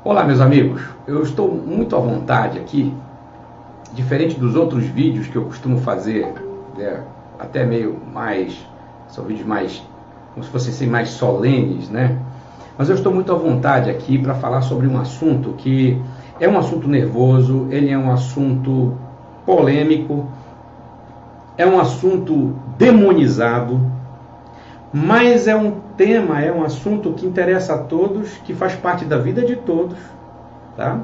Olá, meus amigos, eu estou muito à vontade aqui, diferente dos outros vídeos que eu costumo fazer, até meio mais, são vídeos mais, como se fossem mais solenes, né? Mas eu estou muito à vontade aqui para falar sobre um assunto que é um assunto nervoso, ele é um assunto polêmico, é um assunto demonizado, mas é um tema, é um assunto que interessa a todos, que faz parte da vida de todos, tá?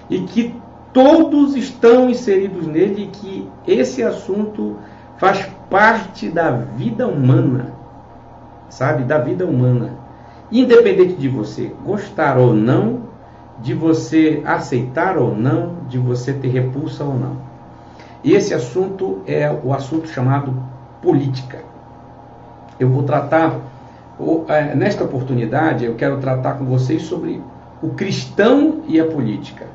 E que todos estão inseridos nele, e que esse assunto faz parte da vida humana, sabe? Da vida humana. Independente de você gostar ou não, de você aceitar ou não, de você ter repulsa ou não. E esse assunto é o assunto chamado política. Eu vou tratar, nesta oportunidade, eu quero tratar com vocês sobre o cristão e a política.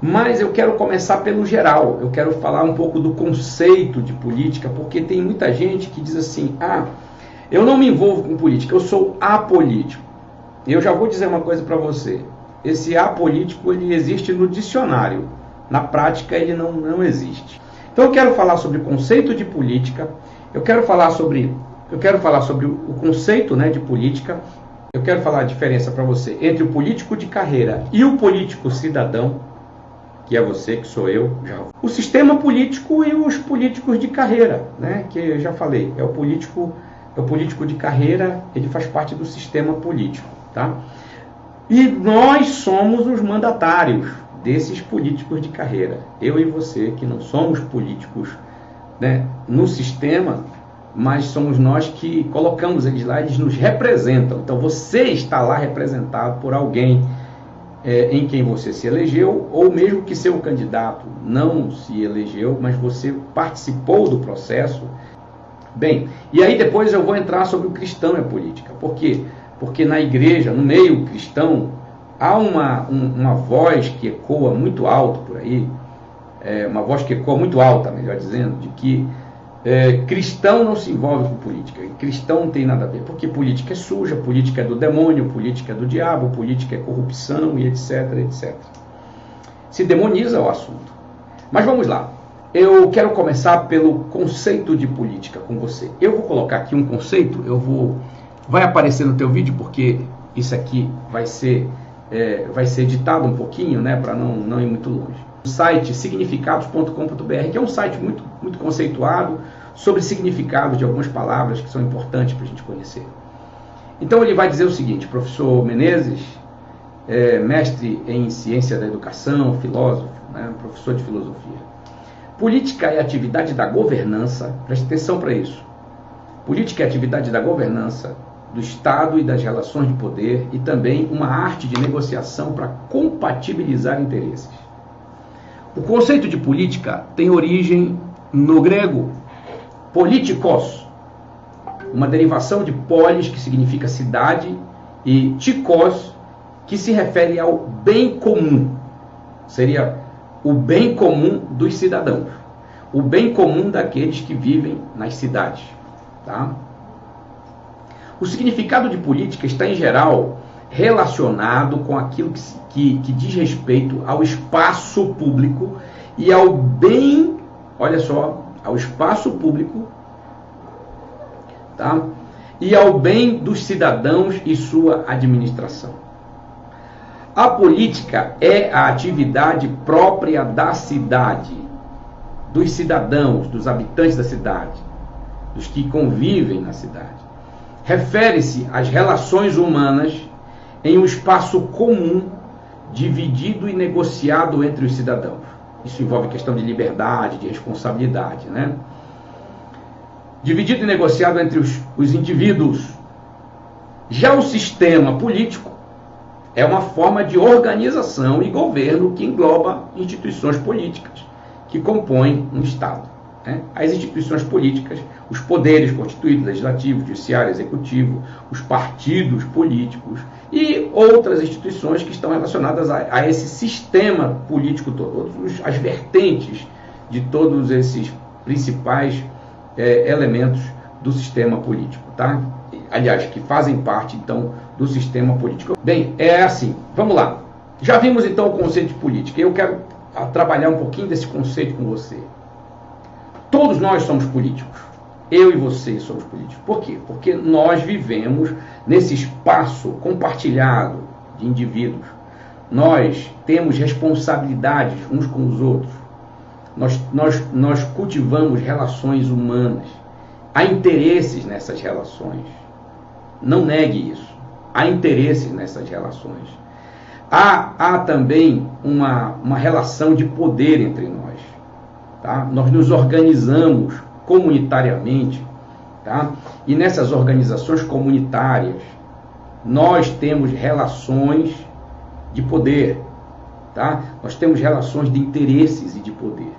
Mas eu quero começar pelo geral, eu quero falar um pouco do conceito de política, porque tem muita gente que diz assim, eu não me envolvo com política, eu sou apolítico. E eu já vou dizer uma coisa para você, esse apolítico ele existe no dicionário, na prática ele não existe. Então eu quero falar sobre o conceito de política, eu quero falar sobre o conceito, né, de política. Eu quero falar a diferença para você entre o político de carreira e o político cidadão, que é você, que sou eu. O sistema político e os políticos de carreira, né, que eu já falei. É o político de carreira, ele faz parte do sistema político, tá? E nós somos os mandatários desses políticos de carreira. Eu e você, que não somos políticos, né, no sistema, mas somos nós que colocamos eles lá, eles nos representam. Então você está lá representado por alguém em quem você se elegeu, ou mesmo que seu candidato não se elegeu, mas você participou do processo. Bem, e aí depois eu vou entrar sobre o cristão e a política. Por quê? Porque na igreja, no meio cristão, há uma voz que ecoa muito alto por aí, uma voz que ecoa muito alta, melhor dizendo, de que cristão não se envolve com política, cristão não tem nada a ver, porque política é suja, política é do demônio, política é do diabo, política é corrupção e etc, etc. Se demoniza o assunto. Mas vamos lá, eu quero começar pelo conceito de política com você. Eu vou colocar aqui um conceito, vai aparecer no teu vídeo, porque isso aqui vai ser editado um pouquinho, né, para não ir muito longe. O site significados.com.br, que é um site muito conceituado sobre significado de algumas palavras que são importantes para a gente conhecer. Então ele vai dizer o seguinte: professor Menezes, mestre em ciência da educação, filósofo, né, professor de filosofia. Política é a atividade da governança, preste atenção para isso. Política é a atividade da governança do Estado e das relações de poder, e também uma arte de negociação para compatibilizar interesses. O conceito de política tem origem no grego politikos, uma derivação de polis, que significa cidade, e tikos, que se refere ao bem comum. Seria o bem comum dos cidadãos, o bem comum daqueles que vivem nas cidades, tá? O significado de política está, em geral, relacionado com aquilo que diz respeito ao espaço público e ao bem, olha só, ao espaço público, tá? E ao bem dos cidadãos e sua administração. A política é a atividade própria da cidade, dos cidadãos, dos habitantes da cidade, dos que convivem na cidade. Refere-se às relações humanas em um espaço comum, dividido e negociado entre os cidadãos. Isso envolve questão de liberdade, de responsabilidade, né? Dividido e negociado entre os indivíduos. Já o sistema político é uma forma de organização e governo que engloba instituições políticas que compõem um Estado. As instituições políticas, os poderes constituídos, legislativo, judiciário, executivo, os partidos políticos e outras instituições que estão relacionadas a esse sistema político todo, as vertentes de todos esses principais elementos do sistema político, tá? Aliás, que fazem parte, então, do sistema político. Bem, é assim, vamos lá. Já vimos então o conceito de política. Eu quero trabalhar um pouquinho desse conceito com você. Todos nós somos políticos. Eu e você somos políticos. Por quê? Porque nós vivemos nesse espaço compartilhado de indivíduos. Nós temos responsabilidades uns com os outros. Nós cultivamos relações humanas. Há interesses nessas relações. Não negue isso. Há interesses nessas relações. Há também uma relação de poder entre nós. Tá? Nós nos organizamos comunitariamente. Tá? E nessas organizações comunitárias, nós temos relações de poder. Tá? Nós temos relações de interesses e de poder.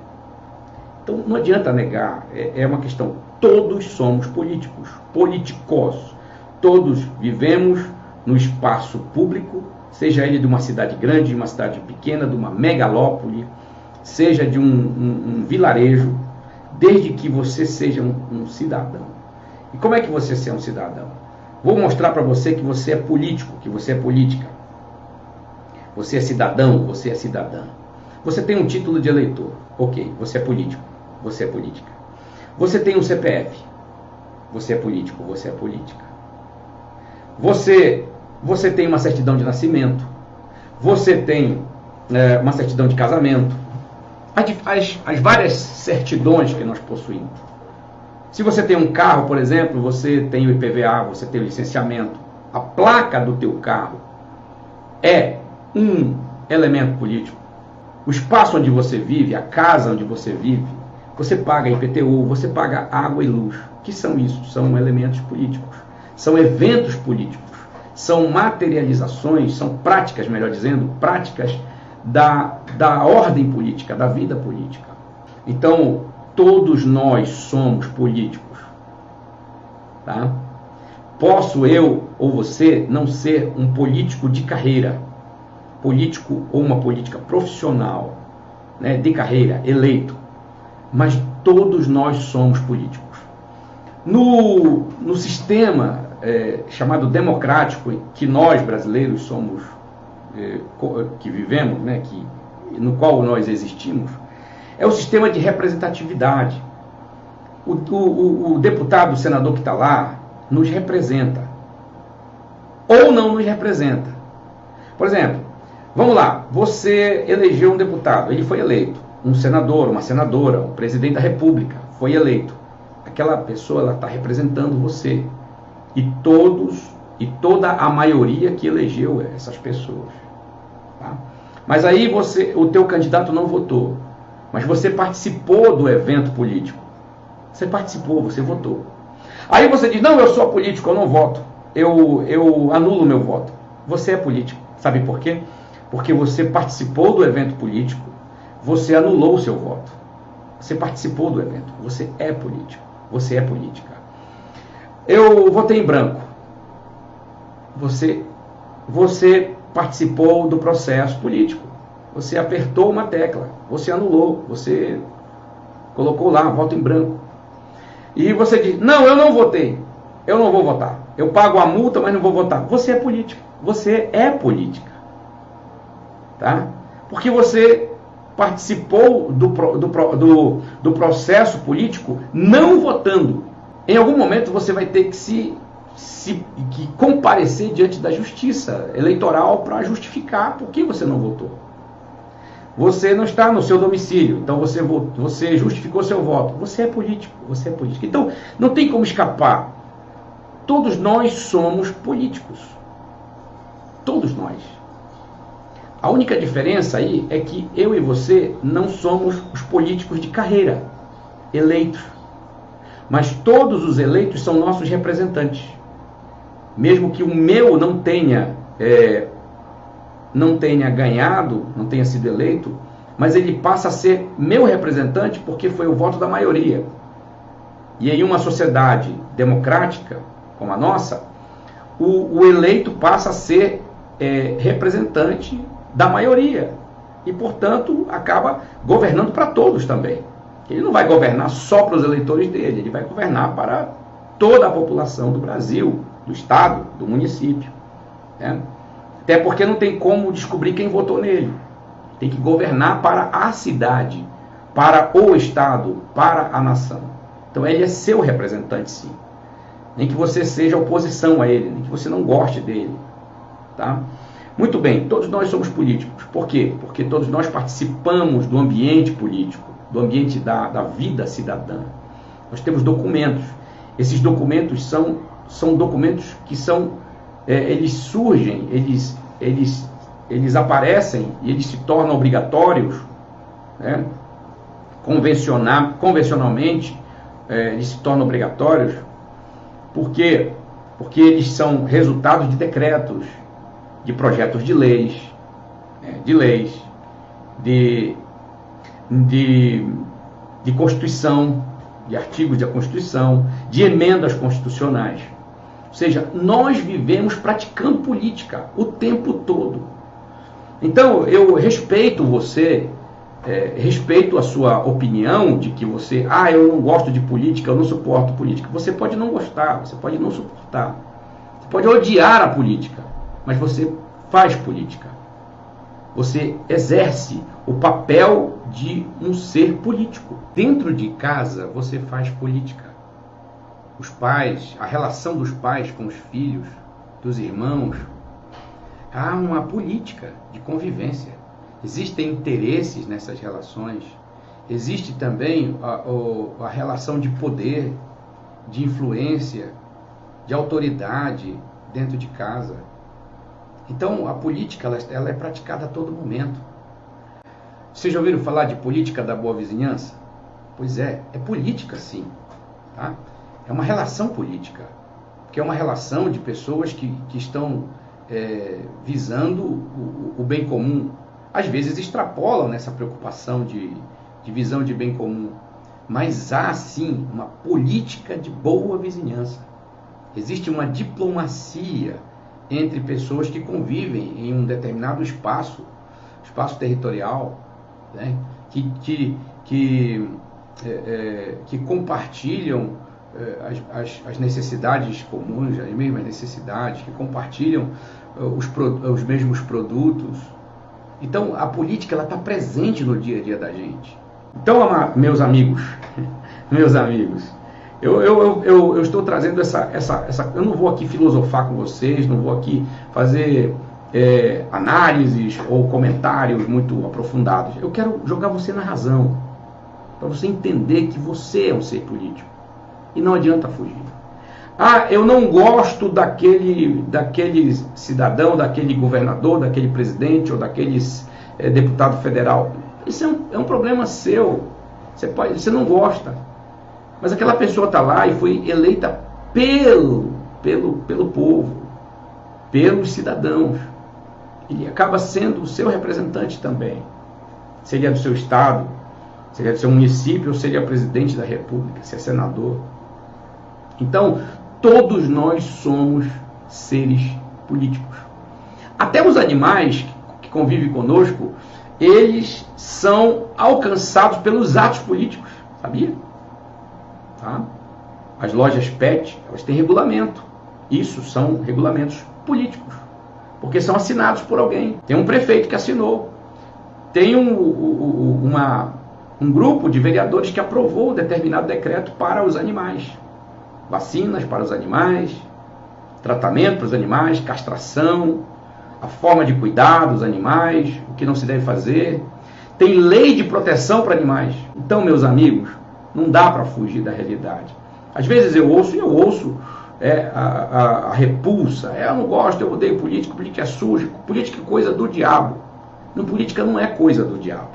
Então não adianta negar, é uma questão. Todos somos políticos, politicos. Todos vivemos no espaço público, seja ele de uma cidade grande, de uma cidade pequena, de uma megalópole, seja de um vilarejo, desde que você seja um cidadão. E como é que você é um cidadão? Vou mostrar para você que você é político, que você é política. Você é cidadão, você é cidadã. Você tem um título de eleitor. Ok, você é político, você é política. Você tem um CPF. Você é político, você é política. Você tem uma certidão de nascimento. Você tem uma certidão de casamento. As várias certidões que nós possuímos. Se você tem um carro, por exemplo, você tem o IPVA, você tem o licenciamento. A placa do teu carro é um elemento político. O espaço onde você vive, a casa onde você vive, você paga IPTU, você paga água e luz. O que são isso? São elementos políticos. São eventos políticos. São materializações, são práticas, melhor dizendo, práticas da ordem política, da vida política. Então, todos nós somos políticos. Tá? Posso eu ou você não ser um político de carreira, político ou uma política profissional, né, de carreira, eleito, mas todos nós somos políticos. No sistema chamado democrático, que nós brasileiros somos, que vivemos, né, no qual nós existimos, é o sistema de representatividade. O deputado, o senador que está lá, nos representa. Ou não nos representa. Por exemplo, vamos lá, você elegeu um deputado, ele foi eleito. Um senador, uma senadora, um presidente da república foi eleito. Aquela pessoa está representando você. E toda a maioria que elegeu essas pessoas. Tá? Mas aí o teu candidato não votou. Mas você participou do evento político. Você participou, você votou. Aí você diz, não, eu sou político, eu não voto. Eu anulo meu voto. Você é político. Sabe por quê? Porque você participou do evento político, você anulou o seu voto. Você participou do evento. Você é político. Você é política. Eu votei em branco. Você participou do processo político. Você apertou uma tecla. Você anulou. Você colocou lá, voto em branco. E você diz, não, eu não votei. Eu não vou votar. Eu pago a multa, mas não vou votar. Você é político. Você é política. Tá? Porque você participou do processo político não votando. Em algum momento você vai ter que comparecer diante da justiça eleitoral para justificar por que você não votou. Você não está no seu domicílio, então você justificou seu voto. Você é político, você é político. Então, não tem como escapar. Todos nós somos políticos. Todos nós. A única diferença aí é que eu e você não somos os políticos de carreira, eleitos. Mas todos os eleitos são nossos representantes. Mesmo que o meu não tenha ganhado, não tenha sido eleito, mas ele passa a ser meu representante porque foi o voto da maioria. E em uma sociedade democrática como a nossa, o eleito passa a ser representante da maioria. E, portanto, acaba governando para todos também. Ele não vai governar só para os eleitores dele, ele vai governar para toda a população do Brasil, do estado, do município. Né? Até porque não tem como descobrir quem votou nele. Tem que governar para a cidade, para o Estado, para a nação. Então ele é seu representante, sim. Nem que você seja oposição a ele, nem que você não goste dele. Tá? Muito bem, todos nós somos políticos. Por quê? Porque todos nós participamos do ambiente político, do ambiente da vida cidadã. Nós temos documentos. Esses documentos são documentos que eles surgem, eles aparecem e eles se tornam obrigatórios, né? Convencionalmente, eles se tornam obrigatórios. Por quê? Porque eles são resultados de decretos, de projetos de leis, de Constituição, de artigos da Constituição, de emendas constitucionais. Ou seja, nós vivemos praticando política o tempo todo. Então, eu respeito você, respeito a sua opinião de que você, eu não gosto de política, eu não suporto política. Você pode não gostar, você pode não suportar, você pode odiar a política, mas você faz política. Você exerce o papel de um ser político. Dentro de casa, você faz política. Os pais, a relação dos pais com os filhos, dos irmãos, há uma política de convivência. Existem interesses nessas relações. Existe também a relação de poder, de influência, de autoridade dentro de casa. Então, a política ela é praticada a todo momento. Vocês já ouviram falar de política da boa vizinhança? Pois é política sim. Tá? É uma relação política, que é uma relação de pessoas que estão visando o bem comum. Às vezes extrapolam nessa preocupação de visão de bem comum. Mas há sim uma política de boa vizinhança. Existe uma diplomacia entre pessoas que convivem em um determinado espaço territorial, né? que compartilham as necessidades comuns, as mesmas necessidades, que compartilham os mesmos produtos. Então, a política está presente no dia a dia da gente. Então, meus amigos, eu estou trazendo essa. Eu não vou aqui filosofar com vocês, não vou aqui fazer análises ou comentários muito aprofundados. Eu quero jogar você na razão, para você entender que você é um ser político e não adianta fugir. Eu não gosto daquele cidadão, daquele governador, daquele presidente ou daquele deputado federal. Isso é um problema seu. Você não gosta. Mas aquela pessoa está lá e foi eleita pelo povo, pelos cidadãos. Ele acaba sendo o seu representante também. Seria do seu estado, seria do seu município, ou seria presidente da república, se é senador. Então, todos nós somos seres políticos. Até os animais que convivem conosco, eles são alcançados pelos atos políticos, sabia? Tá? As lojas pet, elas têm regulamento. Isso são regulamentos políticos, porque são assinados por alguém. Tem um prefeito que assinou. Tem um grupo de vereadores que aprovou um determinado decreto para os animais. Vacinas para os animais, tratamento para os animais, castração, a forma de cuidar dos animais, o que não se deve fazer. Tem lei de proteção para animais. Então, meus amigos, não dá para fugir da realidade. Às vezes eu ouço a repulsa. Eu não gosto, eu odeio política, política é suja, política é coisa do diabo. Não, política não é coisa do diabo.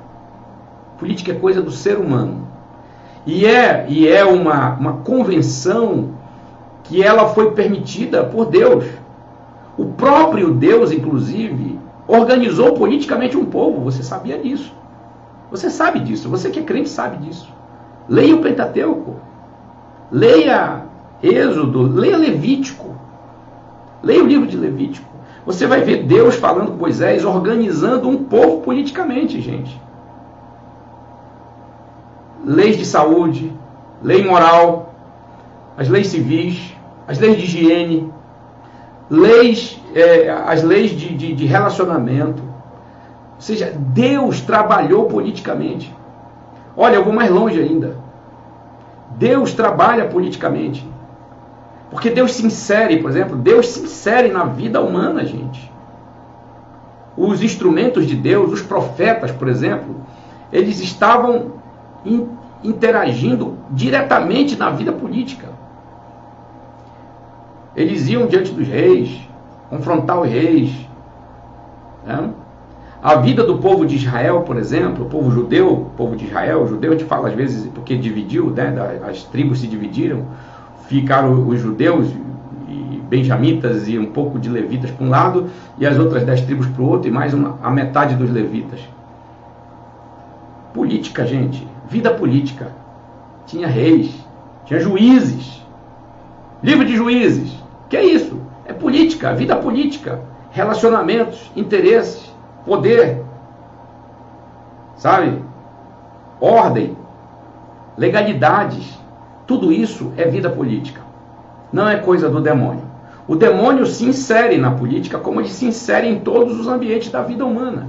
Política é coisa do ser humano. E é uma convenção que ela foi permitida por Deus. O próprio Deus, inclusive, organizou politicamente um povo. Você sabia disso? Você sabe disso. Você que é crente sabe disso. Leia o Pentateuco. Leia Êxodo. Leia Levítico. Leia o livro de Levítico. Você vai ver Deus falando com Moisés, organizando um povo politicamente, gente. Leis de saúde, lei moral, as leis civis, as leis de higiene, as leis de relacionamento. Ou seja, Deus trabalhou politicamente. Olha, eu vou mais longe ainda. Deus trabalha politicamente. Porque Deus se insere, por exemplo, Deus se insere na vida humana, gente. Os instrumentos de Deus, os profetas, por exemplo, eles estavam interagindo diretamente na vida política. Eles iam diante dos reis, confrontar os reis. Né? A vida do povo de Israel, por exemplo, o povo judeu, o povo de Israel, o judeu a gente fala às vezes porque dividiu, né? As tribos se dividiram, ficaram os judeus e benjamitas e um pouco de levitas para um lado e as outras 10 tribos para o outro e mais a metade dos levitas. Política, gente, vida política. Tinha reis, tinha juízes, livro de juízes. Que é isso? É política, vida política, relacionamentos, interesses, poder, sabe? Ordem, legalidades. Tudo isso é vida política. Não é coisa do demônio. O demônio se insere na política como ele se insere em todos os ambientes da vida humana.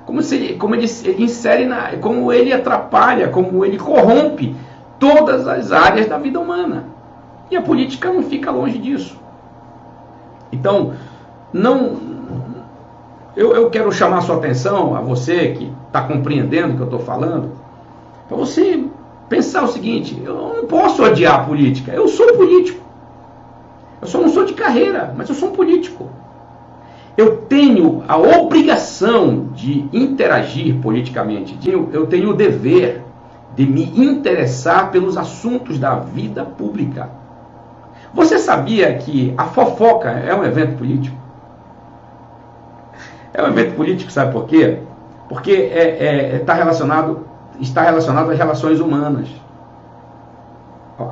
Como ele insere como ele atrapalha, como ele corrompe todas as áreas da vida humana. E a política não fica longe disso. Então, eu quero chamar a sua atenção, a você que está compreendendo o que eu estou falando, para você pensar o seguinte: eu não posso odiar a política, eu sou político. Eu só não sou de carreira, mas eu sou um político. Eu tenho a obrigação de interagir politicamente, eu tenho o dever de me interessar pelos assuntos da vida pública. Você sabia que a fofoca é um evento político? É um evento político, sabe por quê? Porque está relacionado às relações humanas.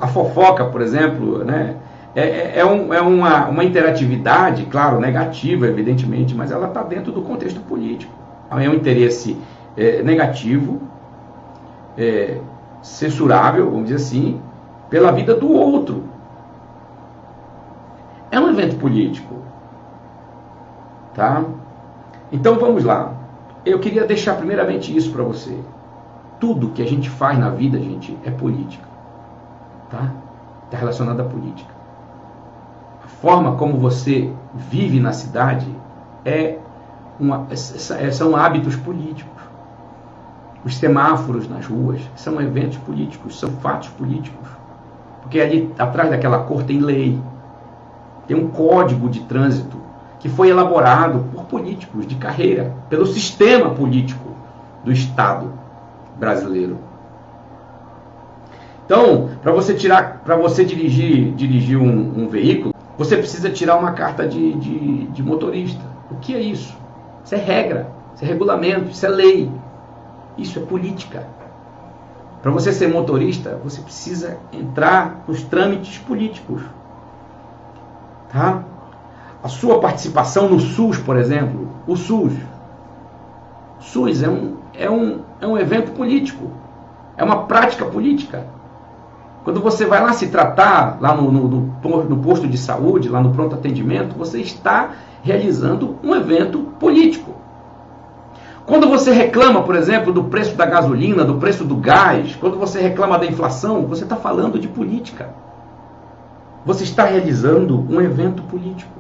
A fofoca, por exemplo, né, uma interatividade, claro, negativa, evidentemente, mas ela está dentro do contexto político. É um interesse negativo, censurável, vamos dizer assim, pela vida do outro. É um evento político. Tá? Então vamos lá. Eu queria deixar primeiramente isso para você. Tudo que a gente faz na vida, gente, é política. Tá? Está relacionado à política. A forma como você vive na cidade são hábitos políticos. Os semáforos nas ruas são eventos políticos, são fatos políticos. Porque ali atrás daquela cor tem lei. Tem um código de trânsito que foi elaborado por políticos de carreira, pelo sistema político do Estado brasileiro. Então, para você dirigir um veículo, você precisa tirar uma carta de motorista. O que é isso? Isso é regra, isso é regulamento, isso é lei. Isso é política. Para você ser motorista, você precisa entrar nos trâmites políticos. Tá? A sua participação no SUS, por exemplo, o SUS é um evento político, é uma prática política. Quando você vai lá se tratar, lá no posto de saúde, lá no pronto atendimento, você está realizando um evento político. Quando você reclama, por exemplo, do preço da gasolina, do preço do gás, quando você reclama da inflação, você está falando de política. Você está realizando um evento político.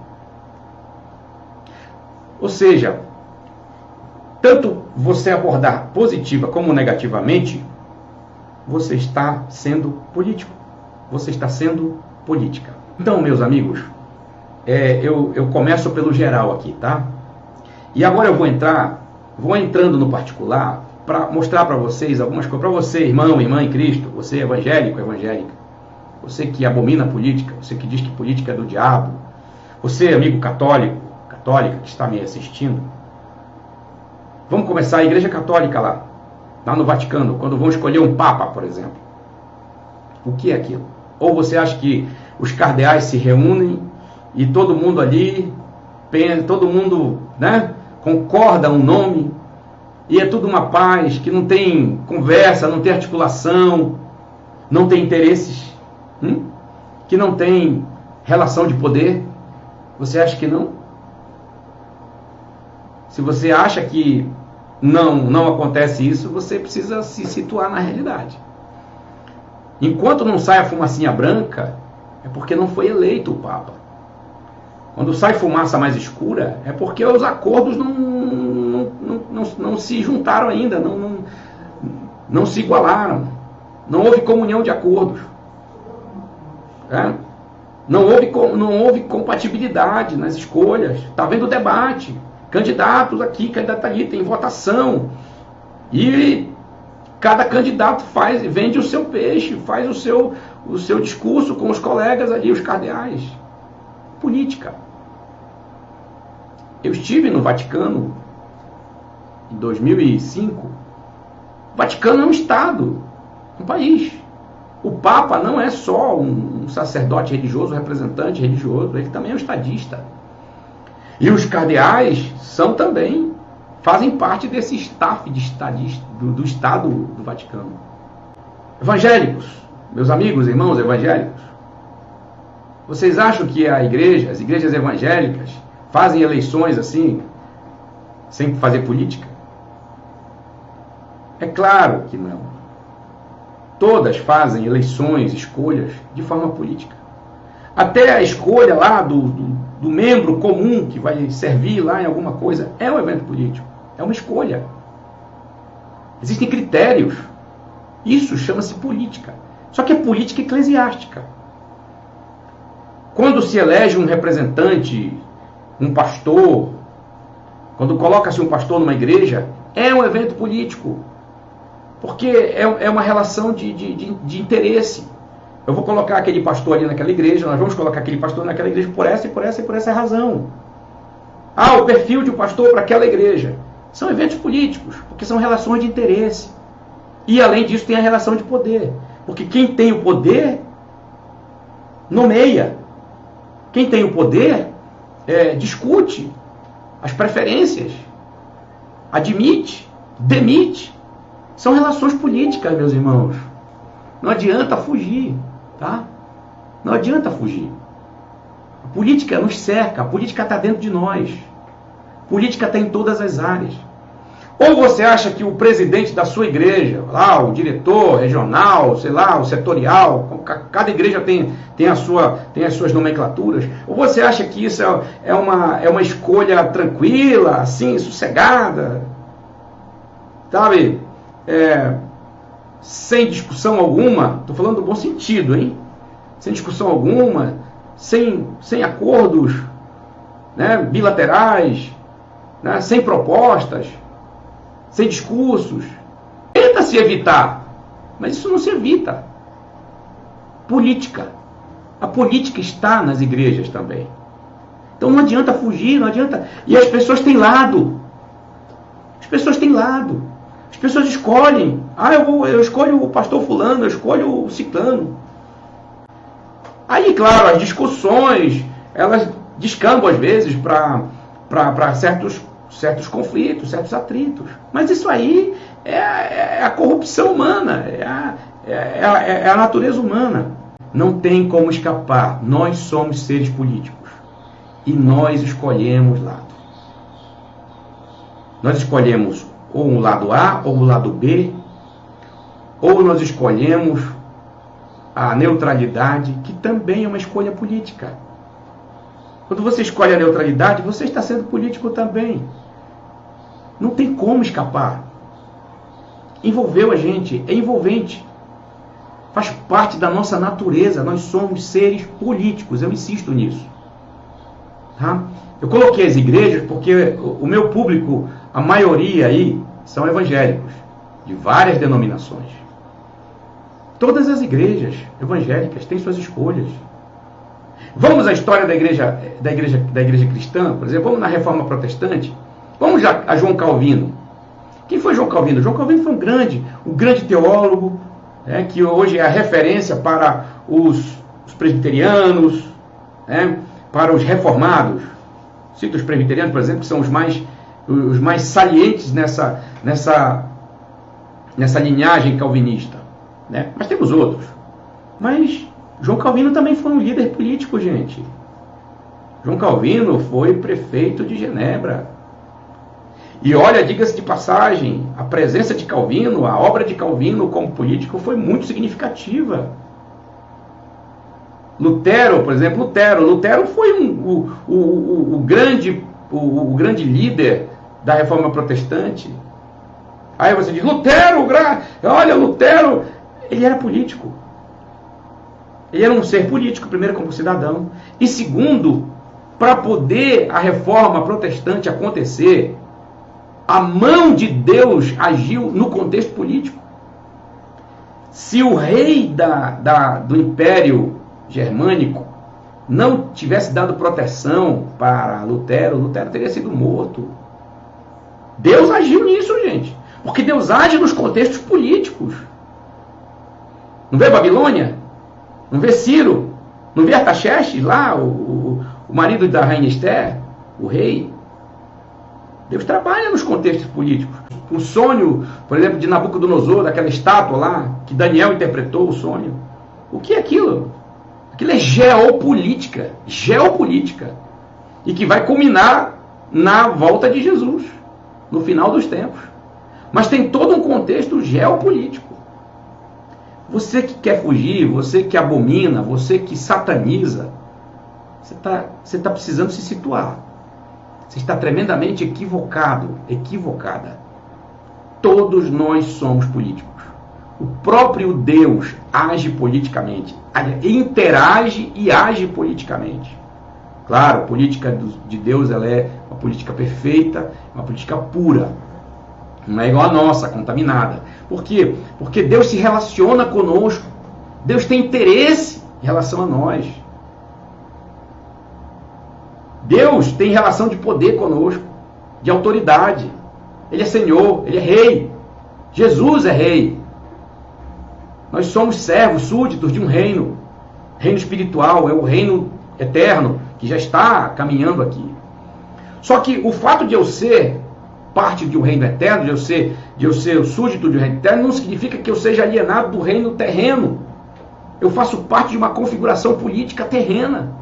Ou seja, tanto você abordar positiva como negativamente, você está sendo político. Você está sendo política. Então, meus amigos, eu começo pelo geral aqui, tá? E agora eu vou entrando no particular para mostrar para vocês algumas coisas. Para você, irmão, irmã em Cristo, você evangélico, evangélica, você que abomina a política, você que diz que política é do diabo, você, amigo católico, católica que está me assistindo, vamos começar a Igreja Católica lá no Vaticano, quando vão escolher um Papa, por exemplo. O que é aquilo? Ou você acha que os cardeais se reúnem e todo mundo ali, todo mundo, né, concorda um nome e é tudo uma paz, que não tem conversa, não tem articulação, não tem interesses, que não tem relação de poder? Você acha que não? Se você acha que não acontece isso, você precisa se situar na realidade. Enquanto não sai a fumacinha branca, é porque não foi eleito o Papa. Quando sai fumaça mais escura, é porque os acordos não se juntaram ainda, não se igualaram. Não houve comunhão de acordos. Não houve compatibilidade nas escolhas. Está havendo debate. Candidatos aqui, candidato ali, tem votação. E cada candidato vende o seu peixe, faz o seu discurso com os colegas ali, os cardeais. Política. Eu estive no Vaticano em 2005. O Vaticano é um Estado, um país. O Papa não é só um sacerdote religioso, um representante religioso, ele também é um estadista. E os cardeais fazem parte desse staff de estadista, do Estado do Vaticano. Evangélicos, meus amigos, irmãos evangélicos, vocês acham que as igrejas evangélicas, fazem eleições assim, sem fazer política? É claro que não. Todas fazem eleições, escolhas, de forma política. Até a escolha lá do membro comum que vai servir lá em alguma coisa é um evento político. É uma escolha. Existem critérios. Isso chama-se política. Só que é política eclesiástica. Quando se elege um representante, um pastor, quando coloca-se um pastor numa igreja, é um evento político. Porque é uma relação de interesse. Eu vou colocar aquele pastor ali naquela igreja, nós vamos colocar aquele pastor naquela igreja por essa e por essa e por essa razão. O perfil de um pastor para aquela igreja. São eventos políticos, porque são relações de interesse. E além disso tem a relação de poder. Porque quem tem o poder, nomeia. Quem tem o poder, discute as preferências, admite, demite. São relações políticas, meus irmãos. Não adianta fugir, tá? Não adianta fugir. A política nos cerca, a política está dentro de nós. A política está em todas as áreas. Ou você acha que o presidente da sua igreja, lá, o diretor regional, sei lá, o setorial, cada igreja tem as suas nomenclaturas, ou você acha que isso é uma escolha tranquila, assim, sossegada, sabe? Sem discussão alguma, estou falando no bom sentido, hein? Sem discussão alguma, sem acordos, né, bilaterais, né, sem propostas, sem discursos. Tenta-se evitar, mas isso não se evita. Política. A política está nas igrejas também. Então não adianta fugir, não adianta. E as pessoas têm lado. As pessoas têm lado. As pessoas escolhem. Eu escolho o pastor fulano, eu escolho o ciclano. Aí, claro, as discussões, elas descambam às vezes para certos conflitos, certos atritos. Mas isso aí é a corrupção humana, é a natureza humana. Não tem como escapar. Nós somos seres políticos. E nós escolhemos lado. Nós escolhemos ou o lado A ou o lado B, ou nós escolhemos a neutralidade, que também é uma escolha política. Quando você escolhe a neutralidade, você está sendo político também. Não tem como escapar. Envolveu a gente, é envolvente. Faz parte da nossa natureza, nós somos seres políticos, eu insisto nisso. Tá? Eu coloquei as igrejas porque o meu público, a maioria aí, são evangélicos, de várias denominações. Todas as igrejas evangélicas têm suas escolhas. Vamos à história da igreja cristã, por exemplo, vamos na Reforma Protestante, vamos a João Calvino. Quem foi João Calvino? João Calvino foi um grande teólogo, que hoje é a referência para os presbiterianos, para os reformados. Cito os presbiterianos, por exemplo, que são os mais salientes nessa linhagem calvinista. Mas temos outros. Mas João Calvino também foi um líder político, gente. João Calvino foi prefeito de Genebra. E olha, diga-se de passagem, a presença de Calvino, a obra de Calvino como político foi muito significativa. Lutero, por exemplo, Lutero foi o grande líder da Reforma Protestante. Aí você diz, Lutero, ele era político. Ele era um ser político, primeiro como cidadão. E segundo, para poder a Reforma Protestante acontecer, a mão de Deus agiu no contexto político. Se o rei do Império Germânico não tivesse dado proteção para Lutero teria sido morto. Deus agiu nisso, gente. Porque Deus age nos contextos políticos. Não vê Babilônia? Não vê Ciro? Não vê Artaxerxes lá, o marido da rainha Esther, o rei? Deus trabalha nos contextos políticos. O sonho, por exemplo, de Nabucodonosor, daquela estátua lá, que Daniel interpretou o sonho. O que é aquilo? Aquilo é geopolítica. Geopolítica. E que vai culminar na volta de Jesus, no final dos tempos. Mas tem todo um contexto geopolítico. Você que quer fugir, você que abomina, você que sataniza, você está precisando se situar. Você está tremendamente equivocado, equivocada. Todos nós somos políticos. O próprio Deus age politicamente, interage e age politicamente. Claro, a política de Deus ela é uma política perfeita, uma política pura. Não é igual a nossa, contaminada. Por quê? Porque Deus se relaciona conosco. Deus tem interesse em relação a nós. Deus tem relação de poder conosco, de autoridade. Ele é Senhor, Ele é Rei. Jesus é Rei. Nós somos servos, súditos de um reino. Reino espiritual, é o reino eterno, que já está caminhando aqui. Só que o fato de eu ser parte de um reino eterno, de eu ser súdito de um reino eterno, não significa que eu seja alienado do reino terreno. Eu faço parte de uma configuração política terrena.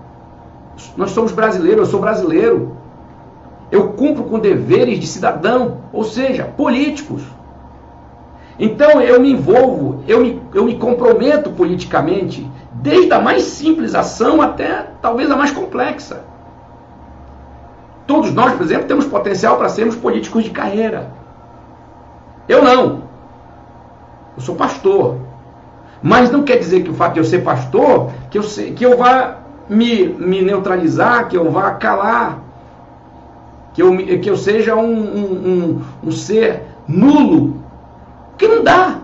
Nós somos brasileiros, eu sou brasileiro. Eu cumpro com deveres de cidadão, ou seja, políticos. Então eu me envolvo, eu me comprometo politicamente, desde a mais simples ação até talvez a mais complexa. Todos nós, por exemplo, temos potencial para sermos políticos de carreira. Eu não. Eu sou pastor. Mas não quer dizer que o fato de eu ser pastor, que eu vá me neutralizar, que eu vá calar, que eu seja um ser nulo, que não dá.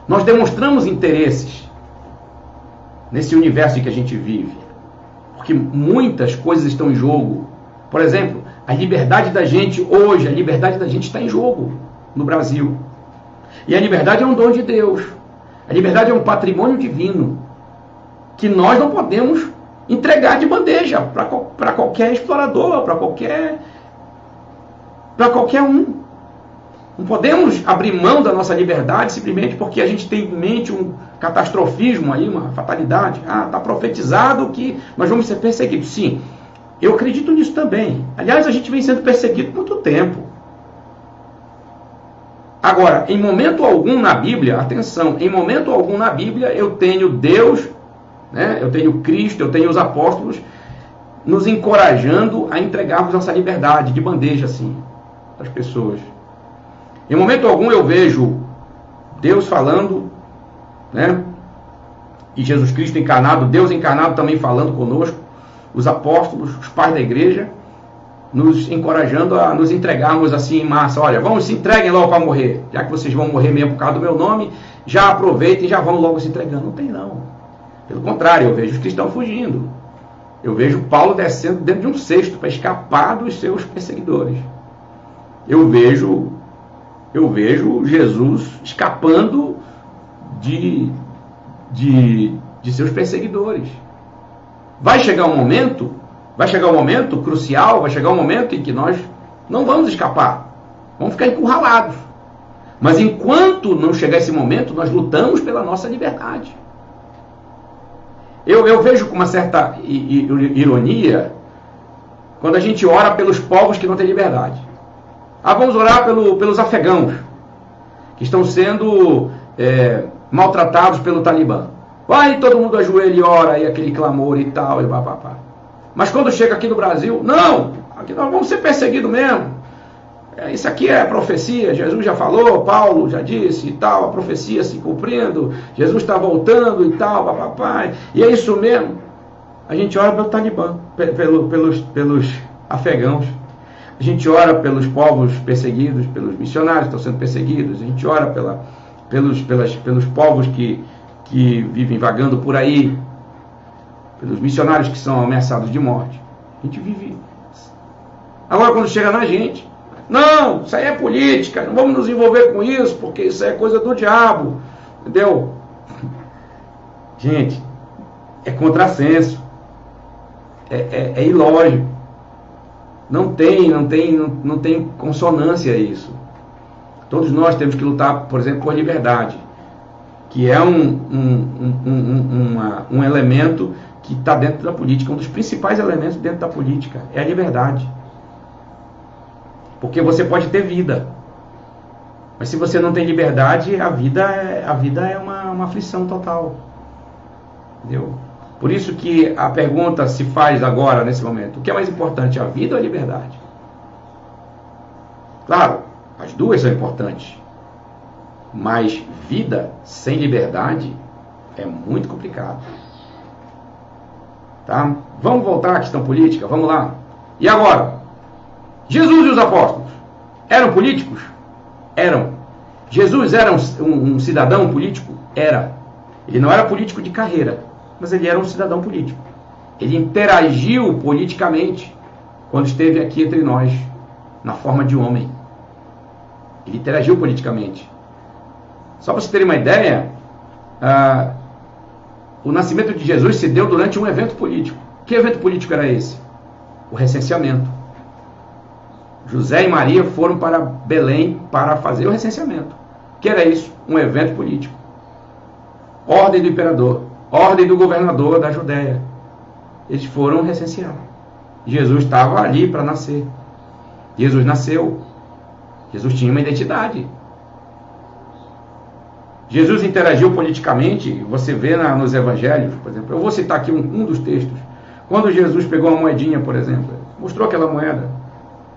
Nós demonstramos interesses nesse universo em que a gente vive, porque muitas coisas estão em jogo. Por exemplo, a liberdade da gente hoje, a liberdade da gente está em jogo no Brasil. E a liberdade é um dom de Deus. A liberdade é um patrimônio divino que nós não podemos entregar de bandeja para qualquer explorador, para qualquer um. Não podemos abrir mão da nossa liberdade simplesmente porque a gente tem em mente um catastrofismo aí, uma fatalidade. Está profetizado que nós vamos ser perseguidos. Sim, eu acredito nisso também. Aliás, a gente vem sendo perseguido por muito tempo. Agora, em momento algum na Bíblia, atenção, em momento algum na Bíblia eu tenho Deus, né, eu tenho Cristo, eu tenho os apóstolos nos encorajando a entregarmos nossa liberdade de bandeja assim para as pessoas. Em momento algum eu vejo Deus falando, né? E Jesus Cristo encarnado, Deus encarnado também falando conosco, os apóstolos, os pais da igreja, nos encorajando a nos entregarmos assim em massa. Olha, vamos, se entreguem logo para morrer, já que vocês vão morrer mesmo por causa do meu nome, já aproveitem e já vão logo se entregando. Não tem não. Pelo contrário, eu vejo os cristãos fugindo. Eu vejo Paulo descendo dentro de um cesto para escapar dos seus perseguidores. Eu vejo Jesus escapando de seus perseguidores. Vai chegar um momento crucial, vai chegar um momento em que nós não vamos escapar. Vamos ficar encurralados. Mas enquanto não chegar esse momento, nós lutamos pela nossa liberdade. Eu vejo com uma certa ironia quando a gente ora pelos povos que não têm liberdade. Vamos orar pelos afegãos, que estão sendo maltratados pelo Talibã. Vai todo mundo ajoelha e ora, e aquele clamor e tal, e papapá. Mas quando chega aqui no Brasil, não, aqui nós vamos ser perseguidos mesmo. Isso aqui é profecia, Jesus já falou, Paulo já disse e tal, a profecia se cumprindo, Jesus está voltando e tal, papapá. E é isso mesmo. A gente ora pelo Talibã, pelos afegãos. A gente ora pelos povos perseguidos, pelos missionários que estão sendo perseguidos. A gente ora pelos povos que vivem vagando por aí, pelos missionários que são ameaçados de morte. A gente vive. Agora, quando chega na gente, não, isso aí é política, não vamos nos envolver com isso, porque isso é coisa do diabo, entendeu? Gente, é contrassenso, é ilógico, não tem consonância isso. Todos nós temos que lutar, por exemplo, por liberdade, que é um elemento que está dentro da política, um dos principais elementos dentro da política, é a liberdade. Porque você pode ter vida, mas se você não tem liberdade, a vida é uma aflição total. Entendeu? Por isso que a pergunta se faz agora, nesse momento, o que é mais importante, a vida ou a liberdade? Claro, as duas são importantes, mas vida sem liberdade é muito complicado. Tá? Vamos voltar à questão política, vamos lá. E agora? Jesus e os apóstolos eram políticos? Eram. Jesus era um cidadão político? Era. Ele não era político de carreira, mas ele era um cidadão político. Ele interagiu politicamente quando esteve aqui entre nós, na forma de homem. Ele interagiu politicamente. Só para você ter uma ideia, o nascimento de Jesus se deu durante um evento político. Que evento político era esse? O recenseamento. José e Maria foram para Belém para fazer o recenseamento. O que era isso? Um evento político. Ordem do imperador, ordem do governador da Judéia. Eles foram recensear. Jesus estava ali para nascer. Jesus nasceu. Jesus tinha uma identidade. Jesus interagiu politicamente, você vê nos evangelhos, por exemplo. Eu vou citar aqui um dos textos. Quando Jesus pegou uma moedinha, por exemplo, mostrou aquela moeda.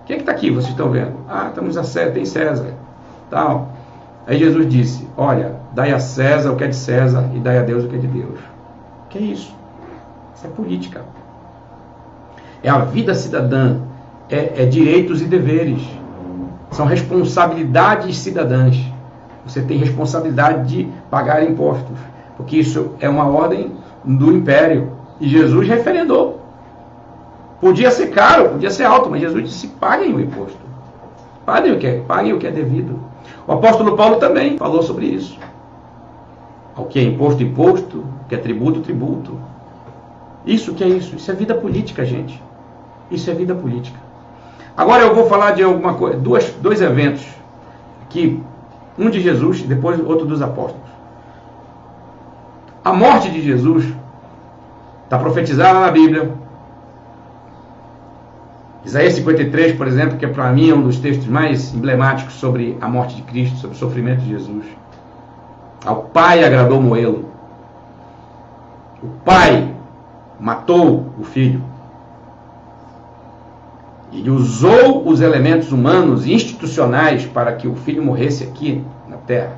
Quem é que está aqui, vocês estão vendo? Estamos a César, tem César. Tal. Aí Jesus disse, olha, dai a César o que é de César e dai a Deus o que é de Deus. Que é isso? Isso é política. É a vida cidadã, é direitos e deveres. São responsabilidades cidadãs. Você tem responsabilidade de pagar impostos, porque isso é uma ordem do império. E Jesus referendou. Podia ser caro, podia ser alto, mas Jesus disse, paguem o imposto. Paguem o que é devido. O apóstolo Paulo também falou sobre isso. O que é imposto, imposto. O que é tributo, tributo. Isso que é isso? Isso é vida política, gente. Isso é vida política. Agora eu vou falar de alguma coisa, dois eventos, que um de Jesus e depois outro dos apóstolos. A morte de Jesus está profetizada na Bíblia. Isaías 53, por exemplo, que para mim é um dos textos mais emblemáticos sobre a morte de Cristo, sobre o sofrimento de Jesus. Ao Pai agradou moê-lo. O Pai matou o Filho. Ele usou os elementos humanos e institucionais para que o Filho morresse aqui na terra.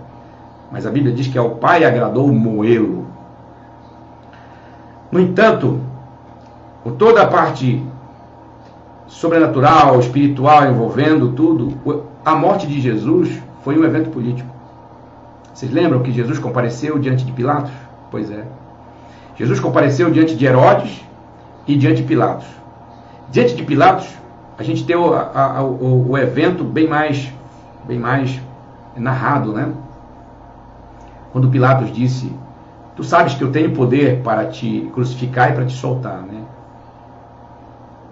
Mas a Bíblia diz que ao Pai agradou moê-lo. No entanto, com toda a parte sobrenatural, espiritual, envolvendo tudo, a morte de Jesus foi um evento político. Vocês lembram que Jesus compareceu diante de Pilatos? Pois é. Jesus compareceu diante de Herodes e diante de Pilatos. Diante de Pilatos, a gente tem o evento bem mais narrado, né? Quando Pilatos disse, tu sabes que eu tenho poder para te crucificar e para te soltar, né?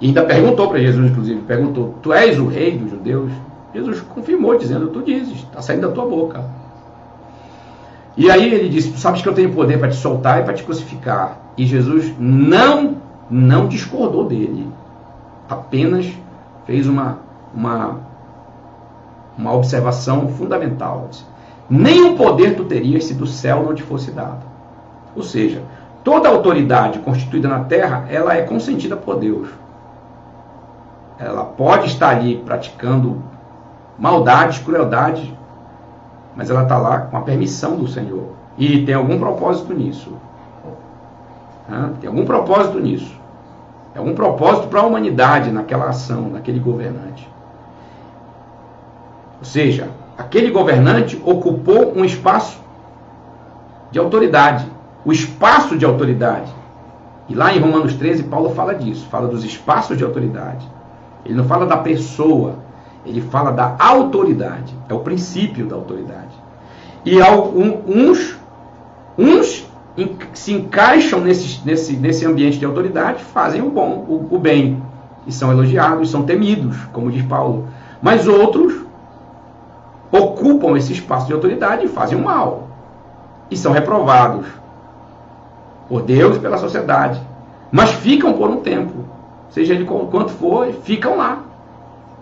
E ainda perguntou para Jesus, inclusive, perguntou, tu és o rei dos judeus? Jesus confirmou, dizendo, tu dizes, está saindo da tua boca. E aí ele disse, tu sabes que eu tenho poder para te soltar e para te crucificar. E Jesus não discordou dele, apenas fez uma observação fundamental. Nenhum poder tu terias se do céu não te fosse dado. Ou seja, toda autoridade constituída na terra, ela é consentida por Deus. Ela pode estar ali praticando maldades, crueldades, mas ela está lá com a permissão do Senhor. E tem algum propósito nisso. Tem algum propósito nisso. É algum propósito para a humanidade naquela ação, naquele governante. Ou seja, aquele governante ocupou um espaço de autoridade. O espaço de autoridade. E lá em Romanos 13, Paulo fala disso. Fala dos espaços de autoridade. Ele não fala da pessoa. Ele fala da autoridade. É o princípio da autoridade. E uns se encaixam nesse ambiente de autoridade, fazem o bem. E são elogiados, são temidos, como diz Paulo. Mas outros ocupam esse espaço de autoridade e fazem o mal. E são reprovados por Deus e pela sociedade. Mas ficam por um tempo. Seja ele quanto for, ficam lá.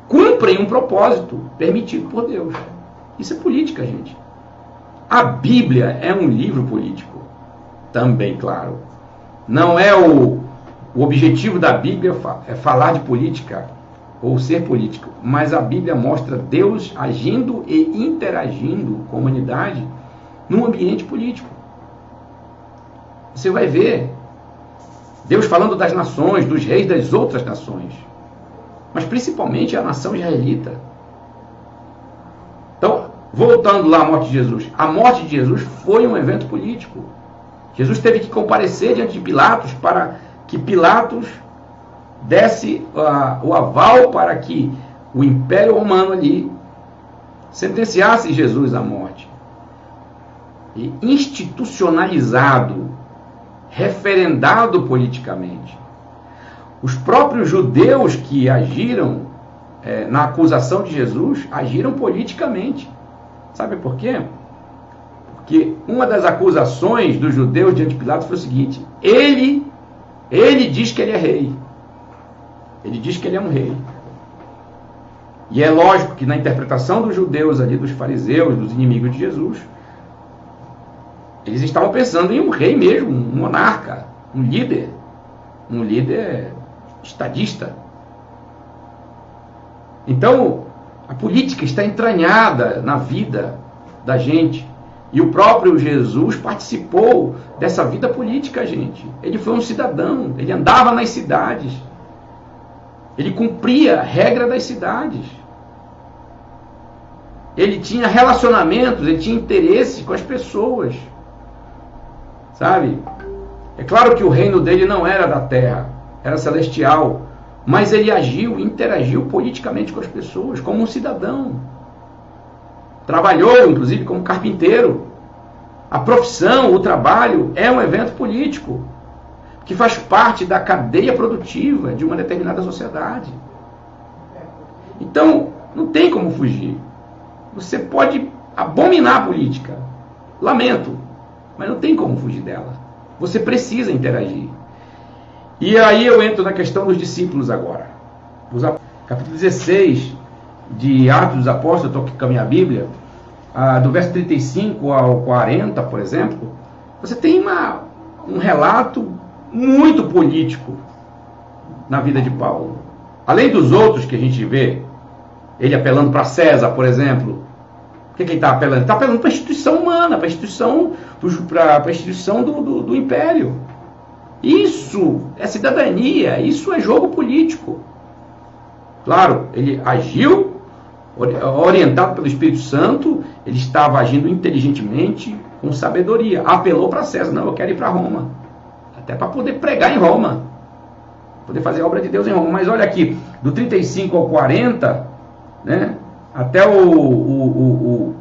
Cumprem um propósito permitido por Deus. Isso é política, gente. A Bíblia é um livro político. Também, claro. Não é o objetivo da Bíblia é falar de política ou ser político. Mas a Bíblia mostra Deus agindo e interagindo com a humanidade num ambiente político. Você vai ver Deus falando das nações, dos reis das outras nações. Mas principalmente a nação israelita. Então, voltando lá à morte de Jesus. A morte de Jesus foi um evento político. Jesus teve que comparecer diante de Pilatos para que Pilatos desse o aval para que o Império Romano ali sentenciasse Jesus à morte. E institucionalizado, referendado politicamente. Os próprios judeus que agiram na acusação de Jesus, agiram politicamente. Sabe por quê? Porque uma das acusações dos judeus diante de Pilatos foi o seguinte: ele diz que ele é rei. Ele diz que ele é um rei. E é lógico que na interpretação dos judeus ali, dos fariseus, dos inimigos de Jesus, eles estavam pensando em um rei mesmo, um monarca, um líder estadista. Então, a política está entranhada na vida da gente. E o próprio Jesus participou dessa vida política, gente. Ele foi um cidadão, ele andava nas cidades. Ele cumpria a regra das cidades. Ele tinha relacionamentos, ele tinha interesse com as pessoas. Sabe? É claro que o reino dele não era da terra, era celestial. Mas ele agiu, interagiu politicamente com as pessoas, como um cidadão. Trabalhou, inclusive, como carpinteiro. A profissão, o trabalho, é um evento político, que faz parte da cadeia produtiva de uma determinada sociedade. Então, não tem como fugir. Você pode abominar a política. Lamento, mas não tem como fugir dela. Você precisa interagir. E aí eu entro na questão dos discípulos agora. Capítulo 16 de Atos dos Apóstolos, eu estou aqui com a minha Bíblia, do verso 35 ao 40, por exemplo, você tem um relato muito político na vida de Paulo. Além dos outros que a gente vê, ele apelando para César, por exemplo. O que ele está apelando? Ele está apelando para a instituição humana, para a instituição do império. Isso é cidadania, isso é jogo político. Claro, ele agiu orientado pelo Espírito Santo, ele estava agindo inteligentemente, com sabedoria. Apelou para César: não, eu quero ir para Roma, até para poder pregar em Roma, poder fazer a obra de Deus em Roma. Mas olha aqui, do 35 ao 40, né, até o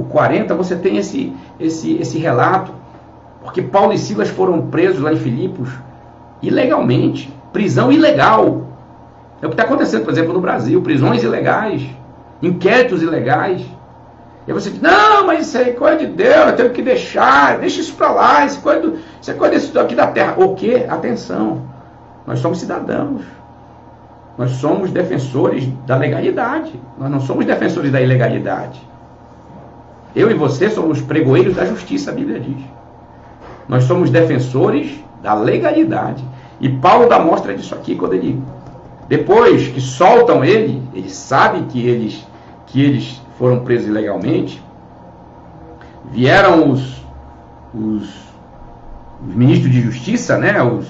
40, você tem esse relato, porque Paulo e Silas foram presos lá em Filipos ilegalmente, prisão ilegal. É o que está acontecendo, por exemplo, no Brasil: prisões ilegais, inquéritos ilegais. E aí você diz, não, mas isso aí é coisa de Deus, eu tenho que deixa isso para lá, isso é coisa disso aqui da terra. O quê? Atenção, nós somos cidadãos, nós somos defensores da legalidade, nós não somos defensores da ilegalidade. Eu e você somos pregoeiros da justiça, a Bíblia diz. Nós somos defensores da legalidade. E Paulo dá mostra disso aqui, quando ele, depois que soltam ele sabe que eles foram presos ilegalmente, vieram os ministros de justiça, né, os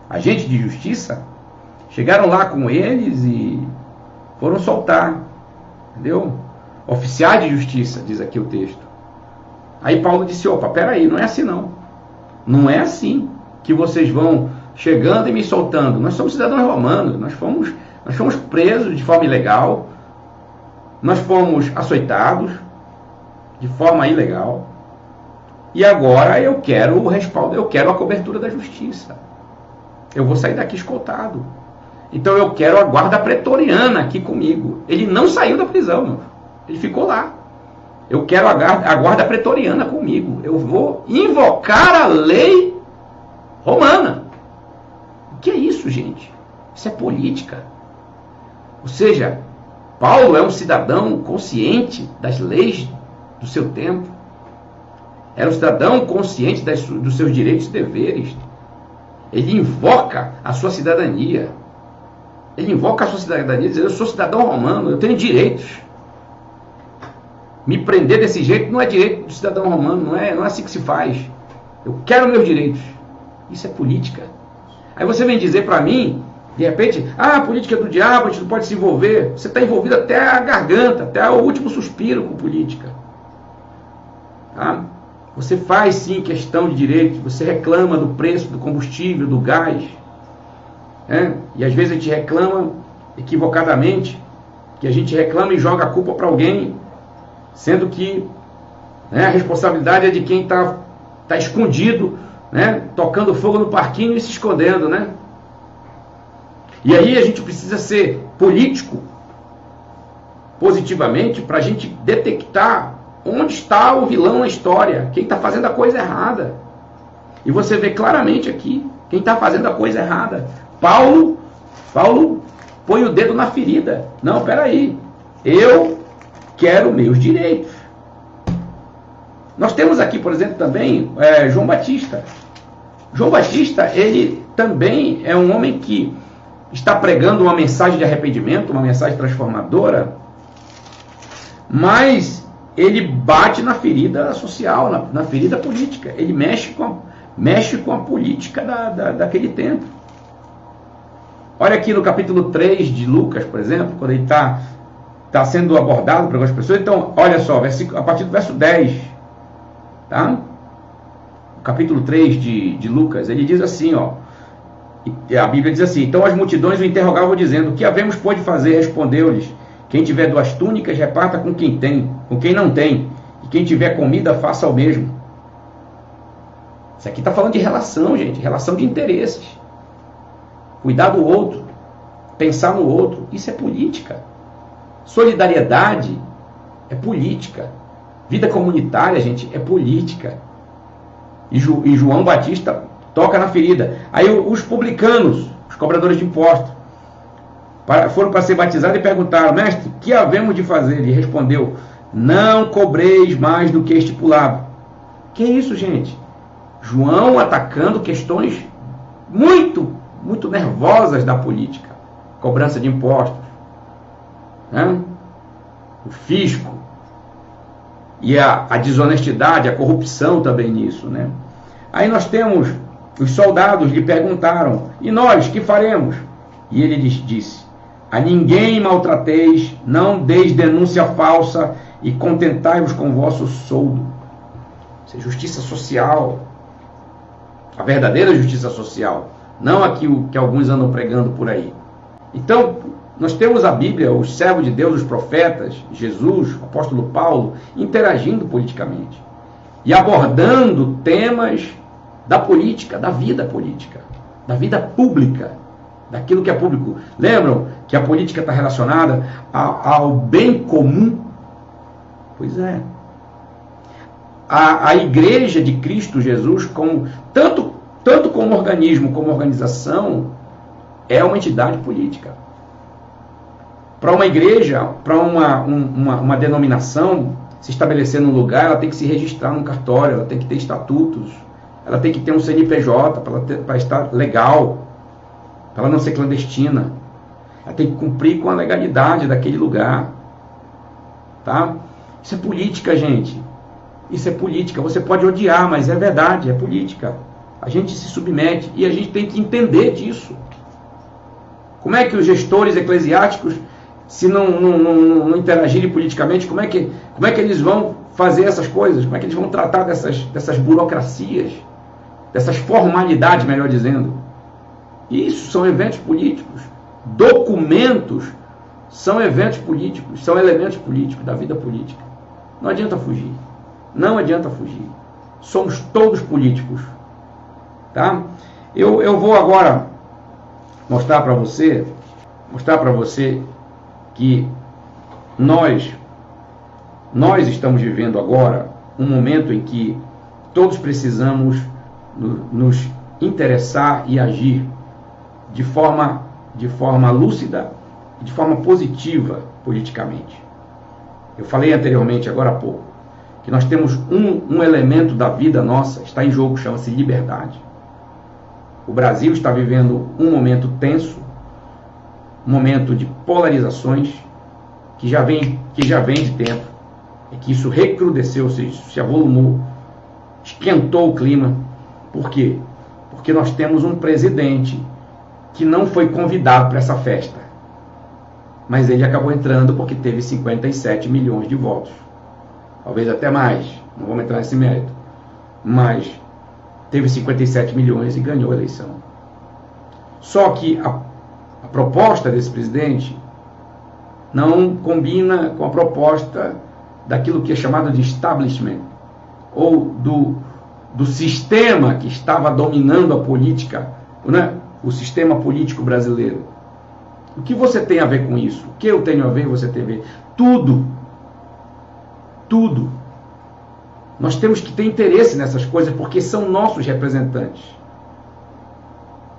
agentes de justiça, chegaram lá com eles e foram soltar, entendeu? Oficiais de justiça, diz aqui o texto. Aí Paulo disse, opa, peraí, não é assim não. Não é assim que vocês vão chegando e me soltando. Nós somos cidadãos romanos, nós fomos presos de forma ilegal, nós fomos açoitados de forma ilegal, e agora eu quero o respaldo, eu quero a cobertura da justiça. Eu vou sair daqui escoltado. Então eu quero a guarda pretoriana aqui comigo. Ele não saiu da prisão, meu. Ele ficou lá. Eu quero a guarda pretoriana comigo. Eu vou invocar a lei romana. O que é isso, gente? Isso é política. Ou seja, Paulo é um cidadão consciente das leis do seu tempo. Era um cidadão consciente dos seus direitos e deveres. Ele invoca a sua cidadania. Ele invoca a sua cidadania dizendo, eu sou cidadão romano, eu tenho direitos. Me prender desse jeito não é direito do cidadão romano, não é assim que se faz. Eu quero meus direitos. Isso é política. Aí você vem dizer para mim, de repente, a política é do diabo, a gente não pode se envolver. Você está envolvido até a garganta, até o último suspiro com política. Tá? Você faz sim questão de direitos, você reclama do preço do combustível, do gás. Né? E às vezes a gente reclama equivocadamente, que a gente reclama e joga a culpa para alguém, sendo que, né, a responsabilidade é de quem está escondido, né, tocando fogo no parquinho e se escondendo, né? E aí a gente precisa ser político positivamente para a gente detectar onde está o vilão na história, quem está fazendo a coisa errada. E você vê claramente aqui quem está fazendo a coisa errada. Paulo põe o dedo na ferida. Não, peraí, eu quero meus direitos. Nós temos aqui, por exemplo, também João Batista. João Batista, ele também é um homem que está pregando uma mensagem de arrependimento, uma mensagem transformadora, mas ele bate na ferida social, na ferida política. Ele mexe com a política daquele tempo. Olha aqui no capítulo 3 de Lucas, por exemplo, quando ele está sendo abordado por algumas pessoas. Então, olha só, a partir do verso 10, tá? O capítulo 3 de Lucas, ele diz assim, ó, a Bíblia diz assim, então as multidões o interrogavam dizendo, o que havemos pode fazer? Respondeu-lhes, quem tiver 2 túnicas, reparta com quem tem, com quem não tem, e quem tiver comida, faça o mesmo. Isso aqui está falando de relação, gente, relação de interesses. Cuidar do outro, pensar no outro, isso é política. Solidariedade é política. Vida comunitária, gente, é política. E João Batista toca na ferida. Aí os publicanos, os cobradores de impostos, foram para ser batizados e perguntaram, mestre, que havemos de fazer? Ele respondeu, não cobreis mais do que estipulado. Que isso, gente? João atacando questões muito nervosas da política. Cobrança de impostos, né? O fisco, e a desonestidade, a corrupção também nisso, né? Aí nós temos, os soldados lhe perguntaram, e nós, que faremos? E ele lhes disse, a ninguém maltrateis, não deis denúncia falsa, e contentai-vos com o vosso soldo. Isso é justiça social, a verdadeira justiça social, não aquilo que alguns andam pregando por aí. Então, nós temos a Bíblia, os servos de Deus, os profetas, Jesus, o apóstolo Paulo, interagindo politicamente e abordando temas da política, da vida pública, daquilo que é público. Lembram que a política está relacionada ao bem comum? Pois é. A Igreja de Cristo Jesus, tanto como organismo como organização, é uma entidade política. Para uma igreja, para uma denominação se estabelecer num lugar, ela tem que se registrar num cartório, ela tem que ter estatutos, ela tem que ter um CNPJ para estar legal, para ela não ser clandestina. Ela tem que cumprir com a legalidade daquele lugar. Tá? Isso é política, gente. Isso é política. Você pode odiar, mas é verdade, é política. A gente se submete e a gente tem que entender disso. Como é que os gestores eclesiásticos, se não interagirem politicamente, como é que eles vão fazer essas coisas? Como é que eles vão tratar dessas burocracias, dessas formalidades, melhor dizendo? Isso são eventos políticos. Documentos são eventos políticos, são elementos políticos da vida política. Não adianta fugir. Não adianta fugir. Somos todos políticos. Tá? Eu vou agora mostrar para você que nós estamos vivendo agora um momento em que todos precisamos nos interessar e agir de forma lúcida e de forma positiva politicamente. Eu falei anteriormente, agora há pouco, que nós temos um elemento da vida nossa, está em jogo, chama-se liberdade. O Brasil está vivendo um momento tenso, um momento de polarizações, que já vem de tempo, e que isso recrudesceu, se avolumou, esquentou o clima. Por quê? Porque nós temos um presidente que não foi convidado para essa festa, mas ele acabou entrando porque teve 57 milhões de votos, talvez até mais, não vamos entrar nesse mérito, mas teve 57 milhões e ganhou a eleição. Só que a proposta desse presidente não combina com a proposta daquilo que é chamado de establishment, ou do sistema que estava dominando a política, né? O sistema político brasileiro. O que você tem a ver com isso? O que eu tenho a ver, você tem a ver? Tudo. Nós temos que ter interesse nessas coisas, porque são nossos representantes.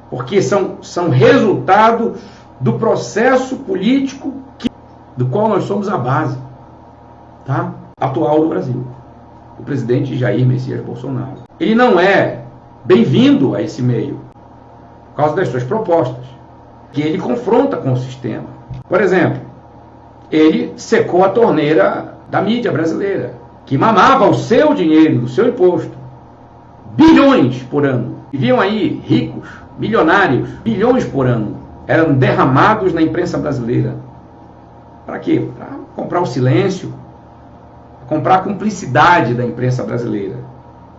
Porque são resultado do processo político do qual nós somos a base, tá? Atual do Brasil. O presidente Jair Messias Bolsonaro. Ele não é bem-vindo a esse meio, por causa das suas propostas, que ele confronta com o sistema. Por exemplo, ele secou a torneira da mídia brasileira, que mamava o seu dinheiro, do seu imposto, bilhões por ano. Viviam aí ricos, milionários, bilhões por ano, eram derramados na imprensa brasileira. Para quê? Para comprar o silêncio, comprar a cumplicidade da imprensa brasileira.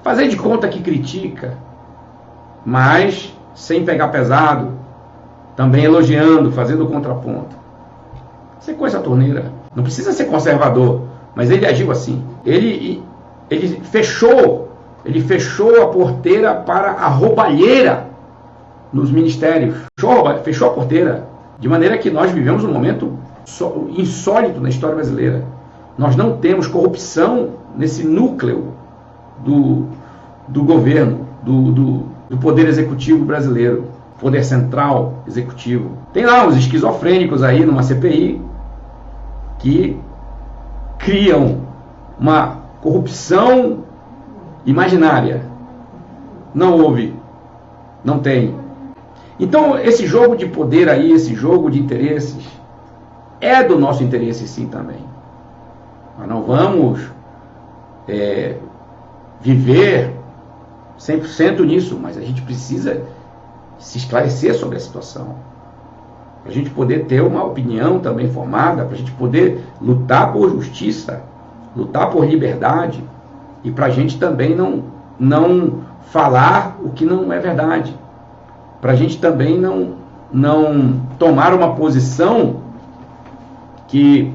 Fazer de conta que critica, mas sem pegar pesado, também elogiando, fazendo o contraponto. Secou essa torneira. Não precisa ser conservador, mas ele agiu assim. Ele fechou a porteira para a roubalheira nos ministérios. Fechou a porteira, de maneira que nós vivemos um momento insólito na história brasileira. Nós não temos corrupção nesse núcleo do governo, do poder executivo brasileiro, poder central executivo. Tem lá os esquizofrênicos aí numa CPI que criam uma corrupção imaginária. Não houve, não tem. Então esse jogo de poder aí, esse jogo de interesses, é do nosso interesse sim também. Nós não vamos viver 100% nisso, mas a gente precisa se esclarecer sobre a situação, para a gente poder ter uma opinião também formada, para a gente poder lutar por justiça, lutar por liberdade, e para a gente também não falar o que não é verdade, para a gente também não tomar uma posição que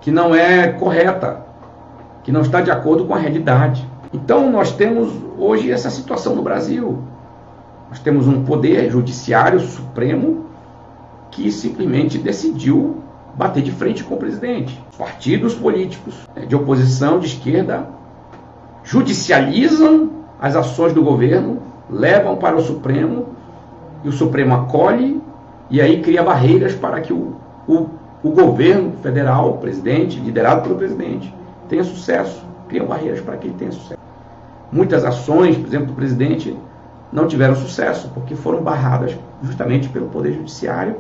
não é correta, que não está de acordo com a realidade. Então nós temos hoje essa situação no Brasil. Nós temos um poder judiciário supremo que simplesmente decidiu bater de frente com o presidente. Partidos políticos de oposição, de esquerda, judicializam as ações do governo, levam para o Supremo, e o Supremo acolhe, e aí cria barreiras para que o governo federal, o presidente, liderado pelo presidente, tenha sucesso. Criam barreiras para que ele tenha sucesso. Muitas ações, por exemplo, do presidente, não tiveram sucesso, porque foram barradas justamente pelo Poder Judiciário,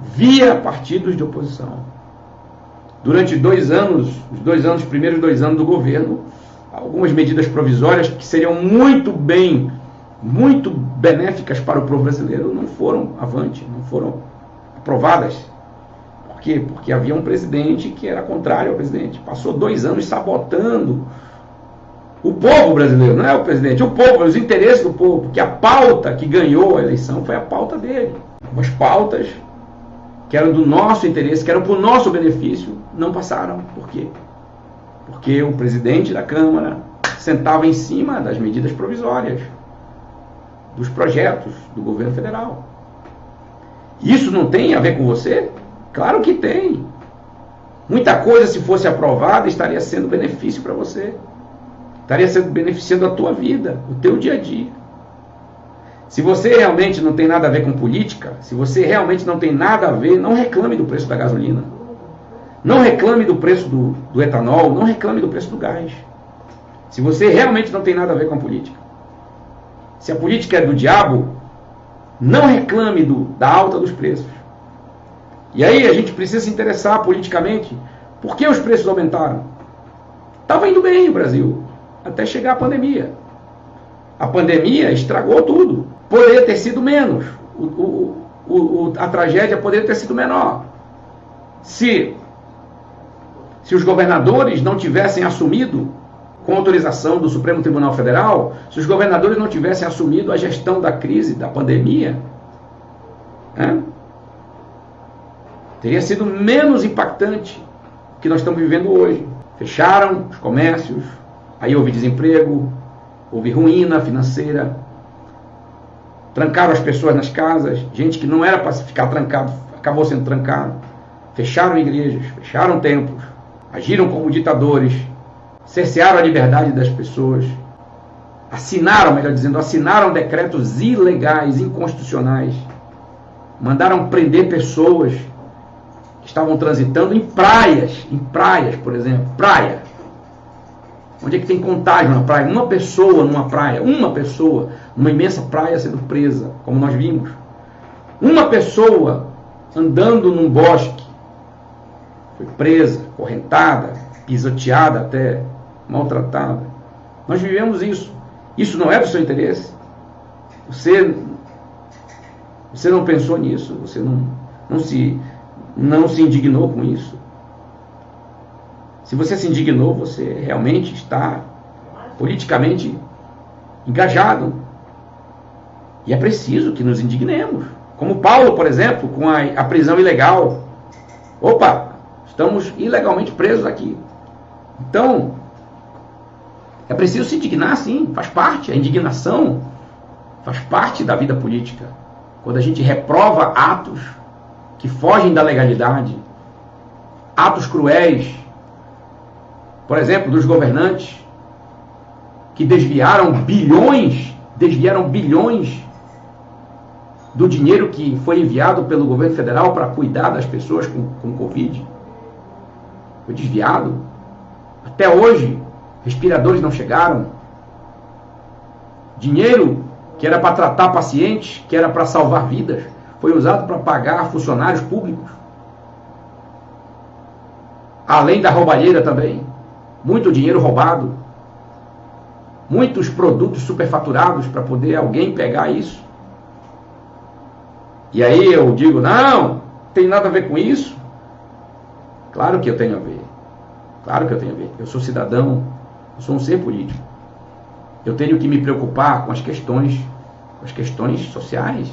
via partidos de oposição. Durante 2 anos, os primeiros 2 anos do governo, algumas medidas provisórias que seriam muito benéficas para o povo brasileiro não foram avante, não foram aprovadas. Por quê? Porque havia um presidente que era contrário ao presidente. Passou 2 anos sabotando o povo brasileiro, não é o presidente, o povo, os interesses do povo, porque a pauta que ganhou a eleição foi a pauta dele. As pautas que eram do nosso interesse, que eram para o nosso benefício, não passaram. Por quê? Porque o presidente da Câmara sentava em cima das medidas provisórias, dos projetos do governo federal. Isso não tem a ver com você? Claro que tem. Muita coisa, se fosse aprovada, estaria sendo benefício para você. Estaria sendo beneficiando a tua vida, o teu dia a dia. Se você realmente não tem nada a ver com política, se você realmente não tem nada a ver, não reclame do preço da gasolina. Não reclame do preço do etanol, não reclame do preço do gás. Se você realmente não tem nada a ver com a política. Se a política é do diabo, não reclame da alta dos preços. E aí a gente precisa se interessar politicamente. Por que os preços aumentaram? Estava indo bem o Brasil, até chegar a pandemia. A pandemia estragou tudo. Poderia ter sido menos. A tragédia poderia ter sido menor. Se os governadores não tivessem assumido, com autorização do Supremo Tribunal Federal, se os governadores não tivessem assumido a gestão da crise, da pandemia, teria sido menos impactante o que nós estamos vivendo hoje. Fecharam os comércios, aí houve desemprego, houve ruína financeira, trancaram as pessoas nas casas, gente que não era para ficar trancado, acabou sendo trancado, fecharam igrejas, fecharam templos, agiram como ditadores, cercearam a liberdade das pessoas, assinaram decretos ilegais, inconstitucionais, mandaram prender pessoas que estavam transitando em praias, por exemplo, praia. Onde é que tem contágio na praia? Uma pessoa numa praia, numa imensa praia sendo presa, como nós vimos. Uma pessoa andando num bosque foi presa, correntada, pisoteada até, maltratada. Nós vivemos isso. Isso não é do seu interesse? Você não pensou nisso? Você não se indignou com isso? Se você se indignou, você realmente está politicamente engajado. E é preciso que nos indignemos. Como Paulo, por exemplo, com a prisão ilegal. Opa, estamos ilegalmente presos aqui. Então, é preciso se indignar, sim, faz parte. A indignação faz parte da vida política. Quando a gente reprova atos que fogem da legalidade, atos cruéis, por exemplo, dos governantes que desviaram bilhões do dinheiro que foi enviado pelo governo federal para cuidar das pessoas com Covid. Foi desviado. Até hoje, respiradores não chegaram. Dinheiro que era para tratar pacientes, que era para salvar vidas, foi usado para pagar funcionários públicos. Além da roubalheira também. Muito dinheiro roubado. Muitos produtos superfaturados para poder alguém pegar isso. E aí eu digo, não tem nada a ver com isso. Claro que eu tenho a ver. Claro que eu tenho a ver. Eu sou cidadão, eu sou um ser político. Eu tenho que me preocupar com as questões sociais.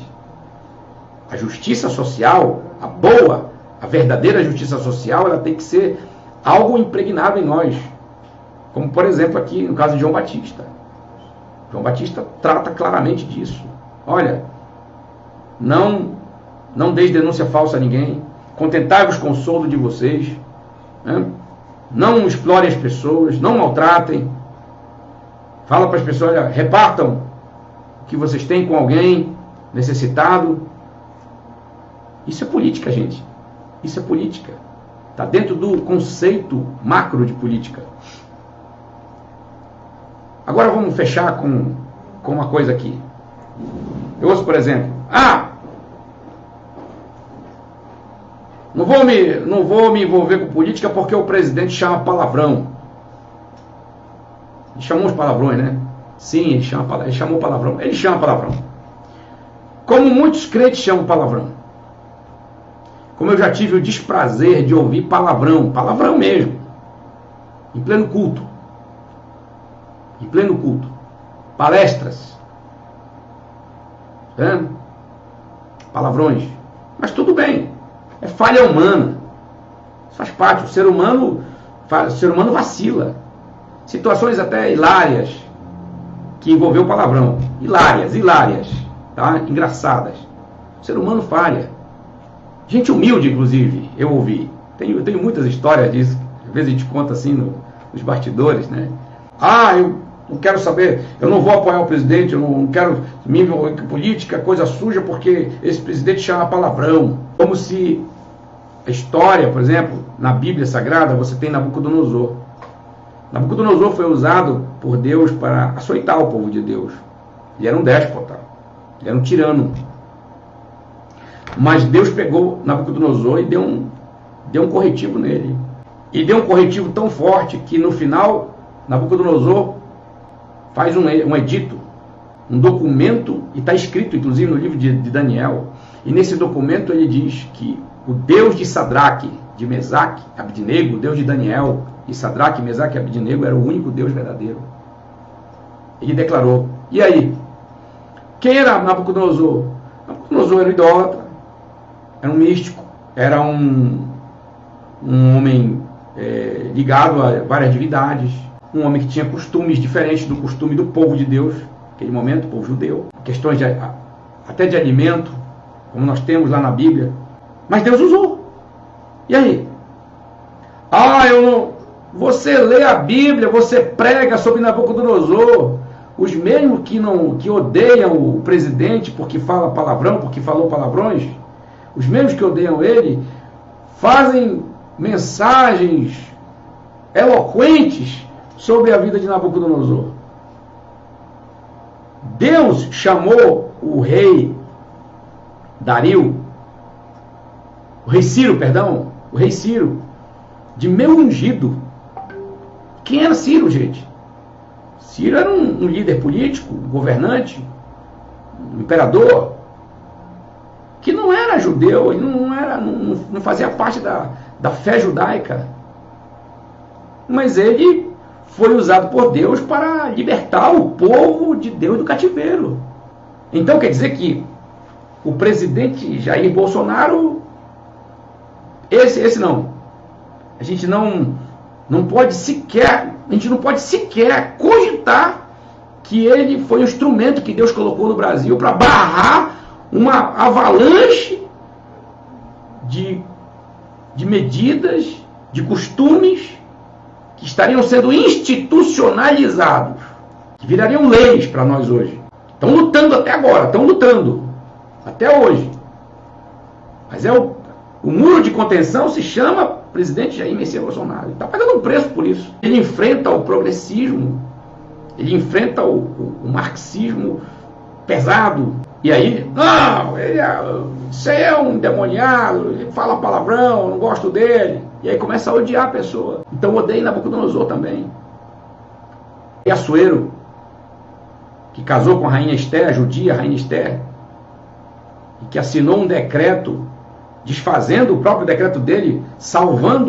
A justiça social, a boa, a verdadeira justiça social, ela tem que ser algo impregnado em nós. Como, por exemplo, aqui no caso de João Batista. João Batista trata claramente disso. Olha, não dê denúncia falsa a ninguém. contentai-vos com o soldo de vocês, né? Não explorem as pessoas, não maltratem. Fala para as pessoas, olha, repartam o que vocês têm com alguém necessitado. Isso é política, gente. Isso é política. Está dentro do conceito macro de política. Agora vamos fechar com uma coisa aqui. Eu ouço, por exemplo, não vou me envolver com política porque o presidente chama palavrão. Ele chamou os palavrões, né? Sim, ele chamou palavrão. Ele chama palavrão. Como muitos crentes chamam palavrão. Como eu já tive o desprazer de ouvir palavrão mesmo, em pleno culto. Em pleno culto. Palestras. Palavrões. Mas tudo bem. É falha humana. Faz parte. O ser humano vacila. Situações até hilárias que envolveu palavrão. Hilárias. Tá? Engraçadas. O ser humano falha. Gente humilde, inclusive, eu ouvi. Eu tenho muitas histórias disso. Às vezes a gente conta assim nos bastidores, né? Eu não quero saber, eu não vou apoiar o presidente, eu não quero me envolver com política, coisa suja, porque esse presidente chama palavrão. Como se a história, por exemplo, na Bíblia Sagrada, você tem Nabucodonosor. Nabucodonosor foi usado por Deus para açoitar o povo de Deus. Ele era um déspota, ele era um tirano. Mas Deus pegou Nabucodonosor e deu um corretivo nele. E deu um corretivo tão forte que no final, Nabucodonosor faz um edito, um documento, e está escrito inclusive no livro de Daniel. E nesse documento ele diz que o Deus de Sadraque, de Mesaque, Abednego, o Deus de Daniel, de Sadraque, Mesaque e Abednego, era o único Deus verdadeiro. Ele declarou. E aí? Quem era Nabucodonosor? Nabucodonosor era um idólatra, era um místico, era um homem ligado a várias divindades, um homem que tinha costumes diferentes do costume do povo de Deus, naquele momento, o povo judeu, questões até de alimento, como nós temos lá na Bíblia, mas Deus usou. E aí? Você lê a Bíblia, você prega sobre Nabucodonosor, os mesmos que odeiam o presidente porque fala palavrão, porque falou palavrões, os mesmos que odeiam ele, fazem mensagens eloquentes sobre a vida de Nabucodonosor. Deus chamou o rei Ciro, de meu ungido. Quem era Ciro, gente? Ciro era um líder político, um governante, um imperador, que não era judeu, ele não fazia parte da fé judaica. Mas ele foi usado por Deus para libertar o povo de Deus do cativeiro. Então quer dizer que o presidente Jair Bolsonaro, esse não. A gente não pode sequer cogitar que ele foi um instrumento que Deus colocou no Brasil para barrar uma avalanche de medidas, de costumes que estariam sendo institucionalizados, que virariam leis para nós hoje. Estão lutando até agora, até hoje. Mas o muro de contenção se chama presidente Jair Messias Bolsonaro. Ele está pagando um preço por isso. Ele enfrenta o progressismo, ele enfrenta o marxismo pesado. E aí, isso aí é um endemoniado, ele fala palavrão, não gosto dele. E aí começa a odiar a pessoa. Então odeia Nabucodonosor também. E Assuero, que casou com a rainha Esther, a judia, a rainha Esther, e que assinou um decreto, desfazendo o próprio decreto dele,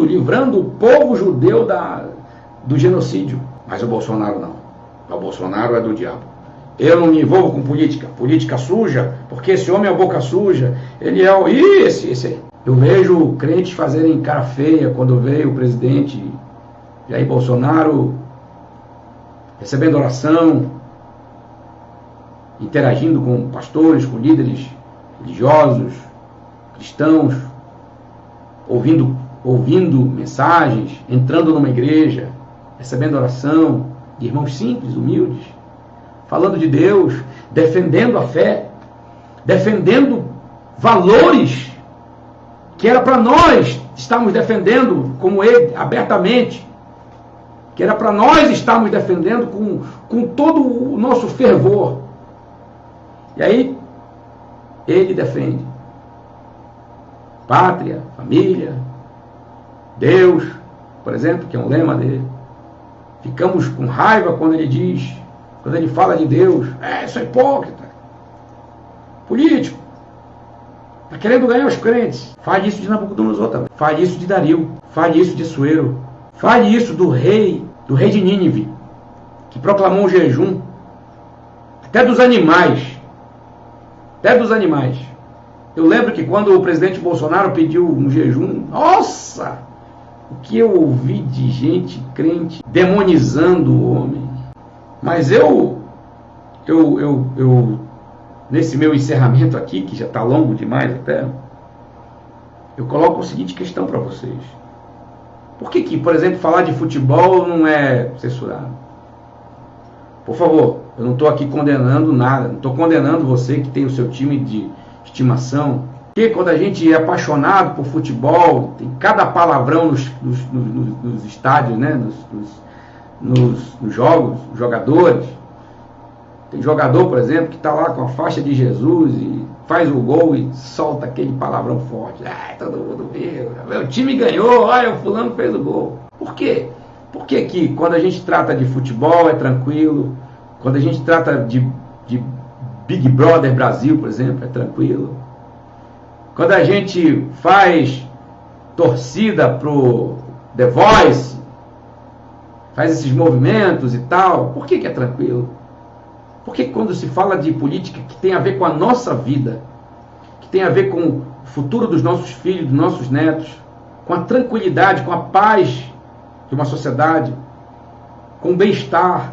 livrando o povo judeu do genocídio. Mas o Bolsonaro não. O Bolsonaro é do diabo. Eu não me envolvo com política suja, porque esse homem é boca suja, ele é o... Esse aí. Eu vejo crentes fazerem cara feia quando veio o presidente Jair Bolsonaro recebendo oração, interagindo com pastores, com líderes religiosos, cristãos, ouvindo mensagens, entrando numa igreja, recebendo oração de irmãos simples, humildes, falando de Deus, defendendo a fé, defendendo valores que era para nós estarmos defendendo como ele, abertamente, que era para nós estarmos defendendo com todo o nosso fervor. E aí, ele defende pátria, família, Deus, por exemplo, que é um lema dele. Ficamos com raiva quando ele fala de Deus. Isso é hipócrita. Político. Está querendo ganhar os crentes. Fale isso de Nabucodonosor também. Fale isso de Dario. Fale isso de Assuero. Fale isso do rei de Nínive, que proclamou um jejum. Até dos animais. Eu lembro que quando o presidente Bolsonaro pediu um jejum, nossa! O que eu ouvi de gente crente demonizando o homem. Mas eu nesse meu encerramento aqui, que já está longo demais até, eu coloco a seguinte questão para vocês. Por que, por exemplo, falar de futebol não é censurado? Por favor, eu não estou aqui condenando nada, não estou condenando você que tem o seu time de estimação. Porque quando a gente é apaixonado por futebol, tem cada palavrão nos estádios, né? nos jogos, os jogadores. Tem jogador, por exemplo, que está lá com a faixa de Jesus e faz o gol e solta aquele palavrão forte. Todo mundo viu, meu time ganhou, olha, o fulano fez o gol. Por quê? Por que que quando a gente trata de futebol é tranquilo, quando a gente trata de Big Brother Brasil, por exemplo, é tranquilo? Quando a gente faz torcida pro The Voice, faz esses movimentos e tal, por que que é tranquilo? Porque quando se fala de política que tem a ver com a nossa vida, que tem a ver com o futuro dos nossos filhos, dos nossos netos, com a tranquilidade, com a paz de uma sociedade, com o bem-estar,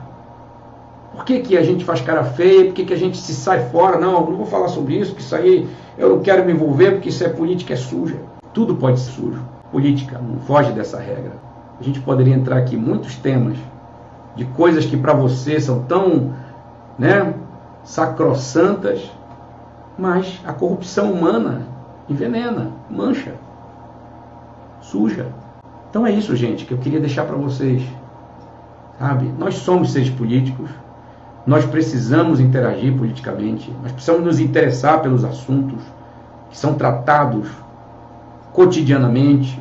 por que que a gente faz cara feia? Por que que a gente se sai fora? Não vou falar sobre isso, que isso aí eu não quero me envolver, porque isso é política, é suja. Tudo pode ser sujo. Política não foge dessa regra. A gente poderia entrar aqui em muitos temas de coisas que para você são tão, sacrossantas, mas a corrupção humana envenena, mancha, suja. Então é isso, gente, que eu queria deixar para vocês. Sabe? Nós somos seres políticos, nós precisamos interagir politicamente, nós precisamos nos interessar pelos assuntos que são tratados cotidianamente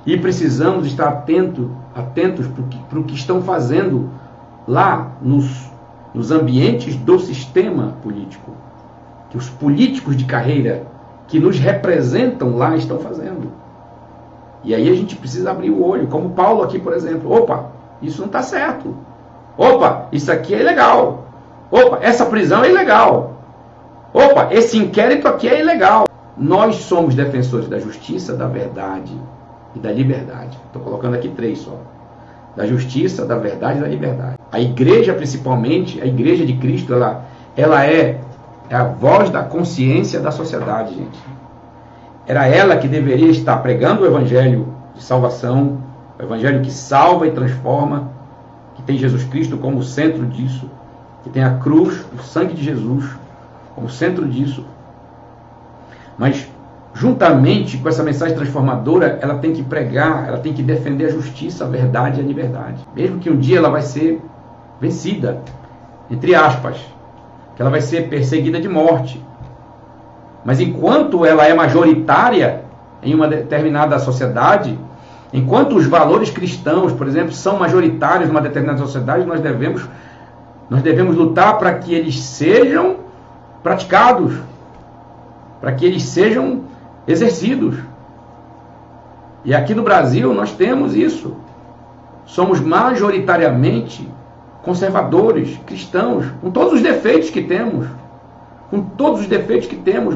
e precisamos estar atentos para o que estão fazendo lá nos ambientes do sistema político, que os políticos de carreira que nos representam lá estão fazendo. E aí a gente precisa abrir o olho, como Paulo aqui, por exemplo. Opa, isso não está certo. Opa, isso aqui é ilegal. Opa, essa prisão é ilegal. Opa, esse inquérito aqui é ilegal. Nós somos defensores da justiça, da verdade e da liberdade. Estou colocando aqui 3 só. Da justiça, da verdade e da liberdade. A igreja, principalmente, a igreja de Cristo, ela é a voz da consciência da sociedade, gente. Era ela que deveria estar pregando o evangelho de salvação, o evangelho que salva e transforma, que tem Jesus Cristo como centro disso, que tem a cruz, o sangue de Jesus como centro disso. Mas, juntamente com essa mensagem transformadora, ela tem que pregar, ela tem que defender a justiça, a verdade e a liberdade. Mesmo que um dia ela vai ser vencida, entre aspas, que ela vai ser perseguida de morte. Mas enquanto ela é majoritária em uma determinada sociedade, enquanto os valores cristãos, por exemplo, são majoritários em uma determinada sociedade, nós devemos lutar para que eles sejam praticados, para que eles sejam exercidos. E aqui no Brasil nós temos isso. Somos majoritariamente conservadores, cristãos, com todos os defeitos que temos.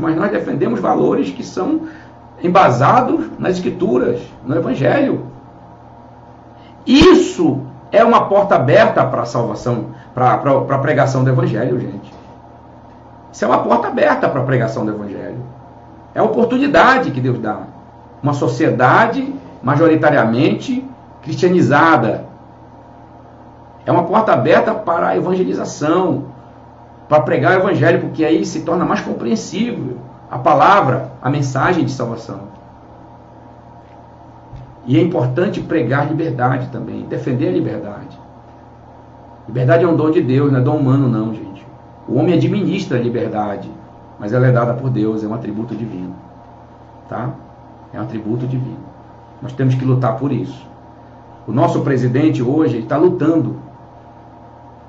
Mas nós defendemos valores que são embasados nas Escrituras, no Evangelho. Isso é uma porta aberta para a salvação, para a pregação do Evangelho, gente. Isso é uma porta aberta para a pregação do Evangelho. É a oportunidade que Deus dá. uma sociedade majoritariamente cristianizada. É uma porta aberta para a evangelização, para pregar o evangelho, porque aí se torna mais compreensível a palavra, a mensagem de salvação. E é importante pregar liberdade também, defender a liberdade. Liberdade é um dom de Deus, não é dom humano não, gente. O homem administra a liberdade, mas ela é dada por Deus, é um atributo divino. Tá? É um atributo divino. Nós temos que lutar por isso. O nosso presidente hoje está lutando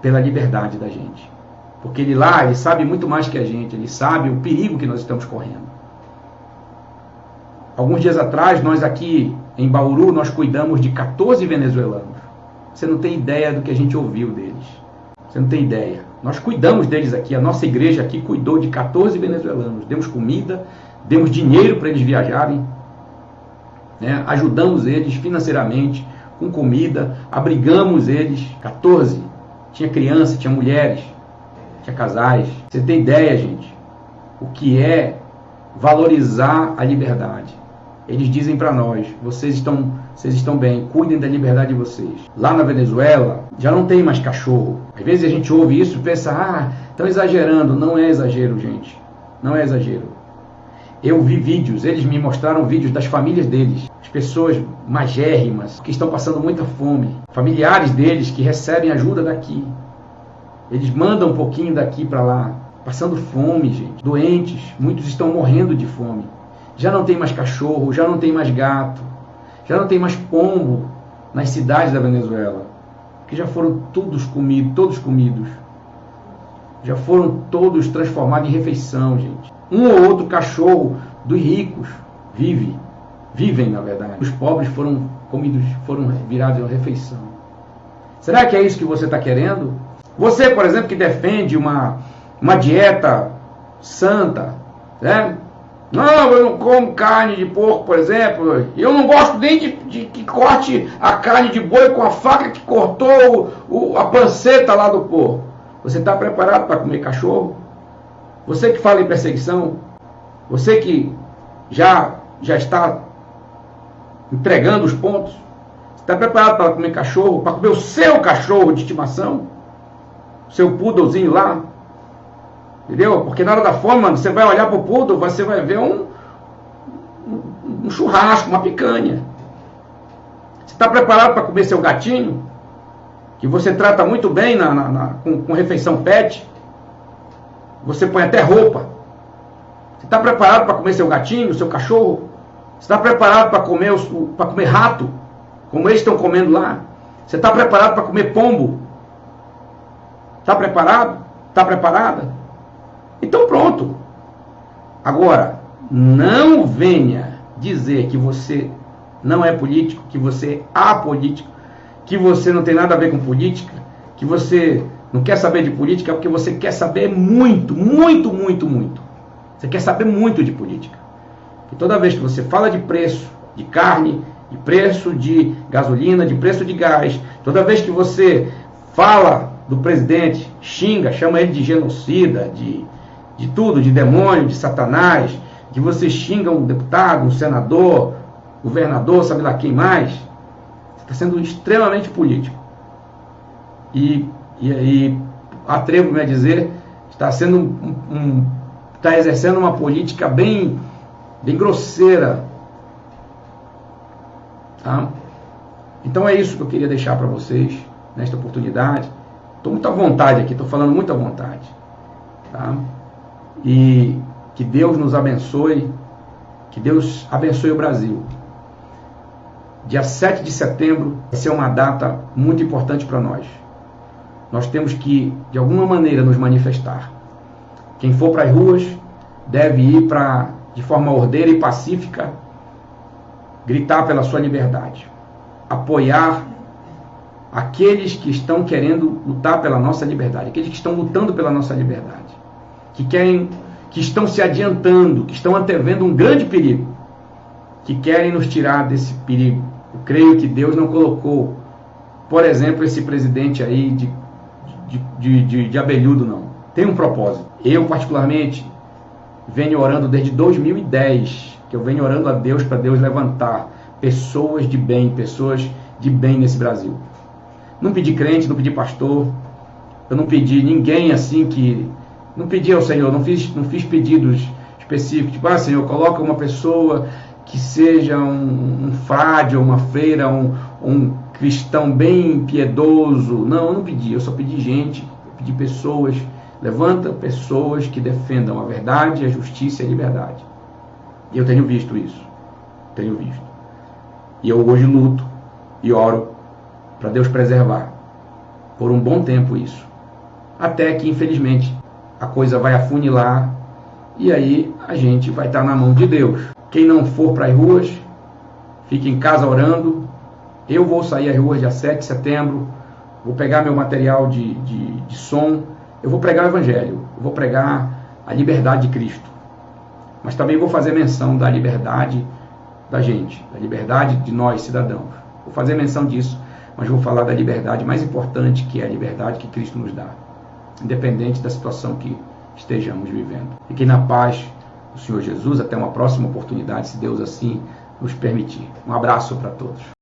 pela liberdade da gente. Porque ele sabe muito mais que a gente, ele sabe o perigo que nós estamos correndo. Alguns dias atrás, nós aqui em Bauru, nós cuidamos de 14 venezuelanos. Você não tem ideia do que a gente ouviu deles. Você não tem ideia. Nós cuidamos deles aqui, a nossa igreja aqui cuidou de 14 venezuelanos. Demos comida, demos dinheiro para eles viajarem, né? Ajudamos eles financeiramente, com comida, abrigamos eles, 14. Tinha criança, tinha mulheres, tinha casais. Você tem ideia, gente, o que é valorizar a liberdade. Eles dizem para nós, vocês estão bem, cuidem da liberdade de vocês. Lá na Venezuela, já não tem mais cachorro. Às vezes a gente ouve isso e pensa, estão exagerando. Não é exagero, gente. Não é exagero. Eu vi vídeos, eles me mostraram vídeos das famílias deles. As pessoas magérrimas, que estão passando muita fome. Familiares deles que recebem ajuda daqui. Eles mandam um pouquinho daqui para lá. Passando fome, gente. Doentes, muitos estão morrendo de fome. Já não tem mais cachorro, já não tem mais gato, já não tem mais pombo nas cidades da Venezuela, que já foram todos comidos, já foram todos transformados em refeição, gente. Um ou outro cachorro dos ricos vivem na verdade. Os pobres foram comidos, foram virados em refeição. Será que é isso que você está querendo? Você, por exemplo, que defende uma dieta santa, né? Não, eu não como carne de porco, por exemplo. Eu não gosto nem de que corte a carne de boi com a faca que cortou a panceta lá do porco. Você está preparado para comer cachorro? Você que fala em perseguição? Você que já está entregando os pontos? Você está preparado para comer cachorro? Para comer o seu cachorro de estimação? O seu poodlezinho lá? Entendeu? Porque na hora da fome, mano, você vai olhar pro poodle, você vai ver um churrasco, uma picanha. Você está preparado para comer seu gatinho? Que você trata muito bem com refeição pet? Você põe até roupa. Você está preparado para comer seu gatinho, seu cachorro? Você está preparado para comer rato, como eles estão comendo lá? Você está preparado para comer pombo? Está preparado? Está preparada? Então pronto. Agora, não venha dizer que você não é político, que você é apolítico, que você não tem nada a ver com política, que você não quer saber de política, porque você quer saber muito. Você quer saber muito de política. E toda vez que você fala de preço de carne, de preço de gasolina, de preço de gás, toda vez que você fala do presidente, xinga, chama ele de genocida, de tudo, de demônio, de satanás, que você xinga um deputado, um senador, governador, sabe lá quem mais, você está sendo extremamente político. E aí, atrevo-me a dizer, está exercendo uma política bem grosseira. Tá? Então é isso que eu queria deixar para vocês nesta oportunidade. Estou muito à vontade aqui, estou falando muito à vontade. Tá? E que Deus nos abençoe, que Deus abençoe o Brasil. Dia 7 de setembro vai ser uma data muito importante para nós. Nós temos que, de alguma maneira, nos manifestar. Quem for para as ruas deve ir de forma ordeira e pacífica, gritar pela sua liberdade, apoiar aqueles que estão querendo lutar pela nossa liberdade, aqueles que estão lutando pela nossa liberdade, que estão se adiantando, que estão antevendo um grande perigo, que querem nos tirar desse perigo. Eu creio que Deus não colocou, por exemplo, esse presidente aí de abelhudo, não. Tem um propósito. Eu, particularmente, venho orando desde 2010 que eu venho orando a Deus para Deus levantar pessoas de bem nesse Brasil. Não pedi crente, não pedi pastor, eu não pedi ninguém assim que... Não pedi ao Senhor, não fiz pedidos específicos, tipo, Senhor, coloca uma pessoa que seja um frade ou uma freira, um cristão bem piedoso. Não, eu não pedi, eu só pedi gente, eu pedi pessoas, levanta pessoas que defendam a verdade, a justiça e a liberdade. E eu tenho visto isso, E eu hoje luto e oro para Deus preservar por um bom tempo isso. Até que, infelizmente, a coisa vai afunilar e aí a gente vai estar na mão de Deus. Quem não for para as ruas, fique em casa orando. Eu vou sair às ruas dia 7 de setembro, vou pegar meu material de som, eu vou pregar o Evangelho, eu vou pregar a liberdade de Cristo. Mas também vou fazer menção da liberdade da gente, da liberdade de nós, cidadãos. Vou fazer menção disso, mas vou falar da liberdade mais importante, que é a liberdade que Cristo nos dá, independente da situação que estejamos vivendo. Fiquem na paz do Senhor Jesus, até uma próxima oportunidade, se Deus assim nos permitir. Um abraço para todos.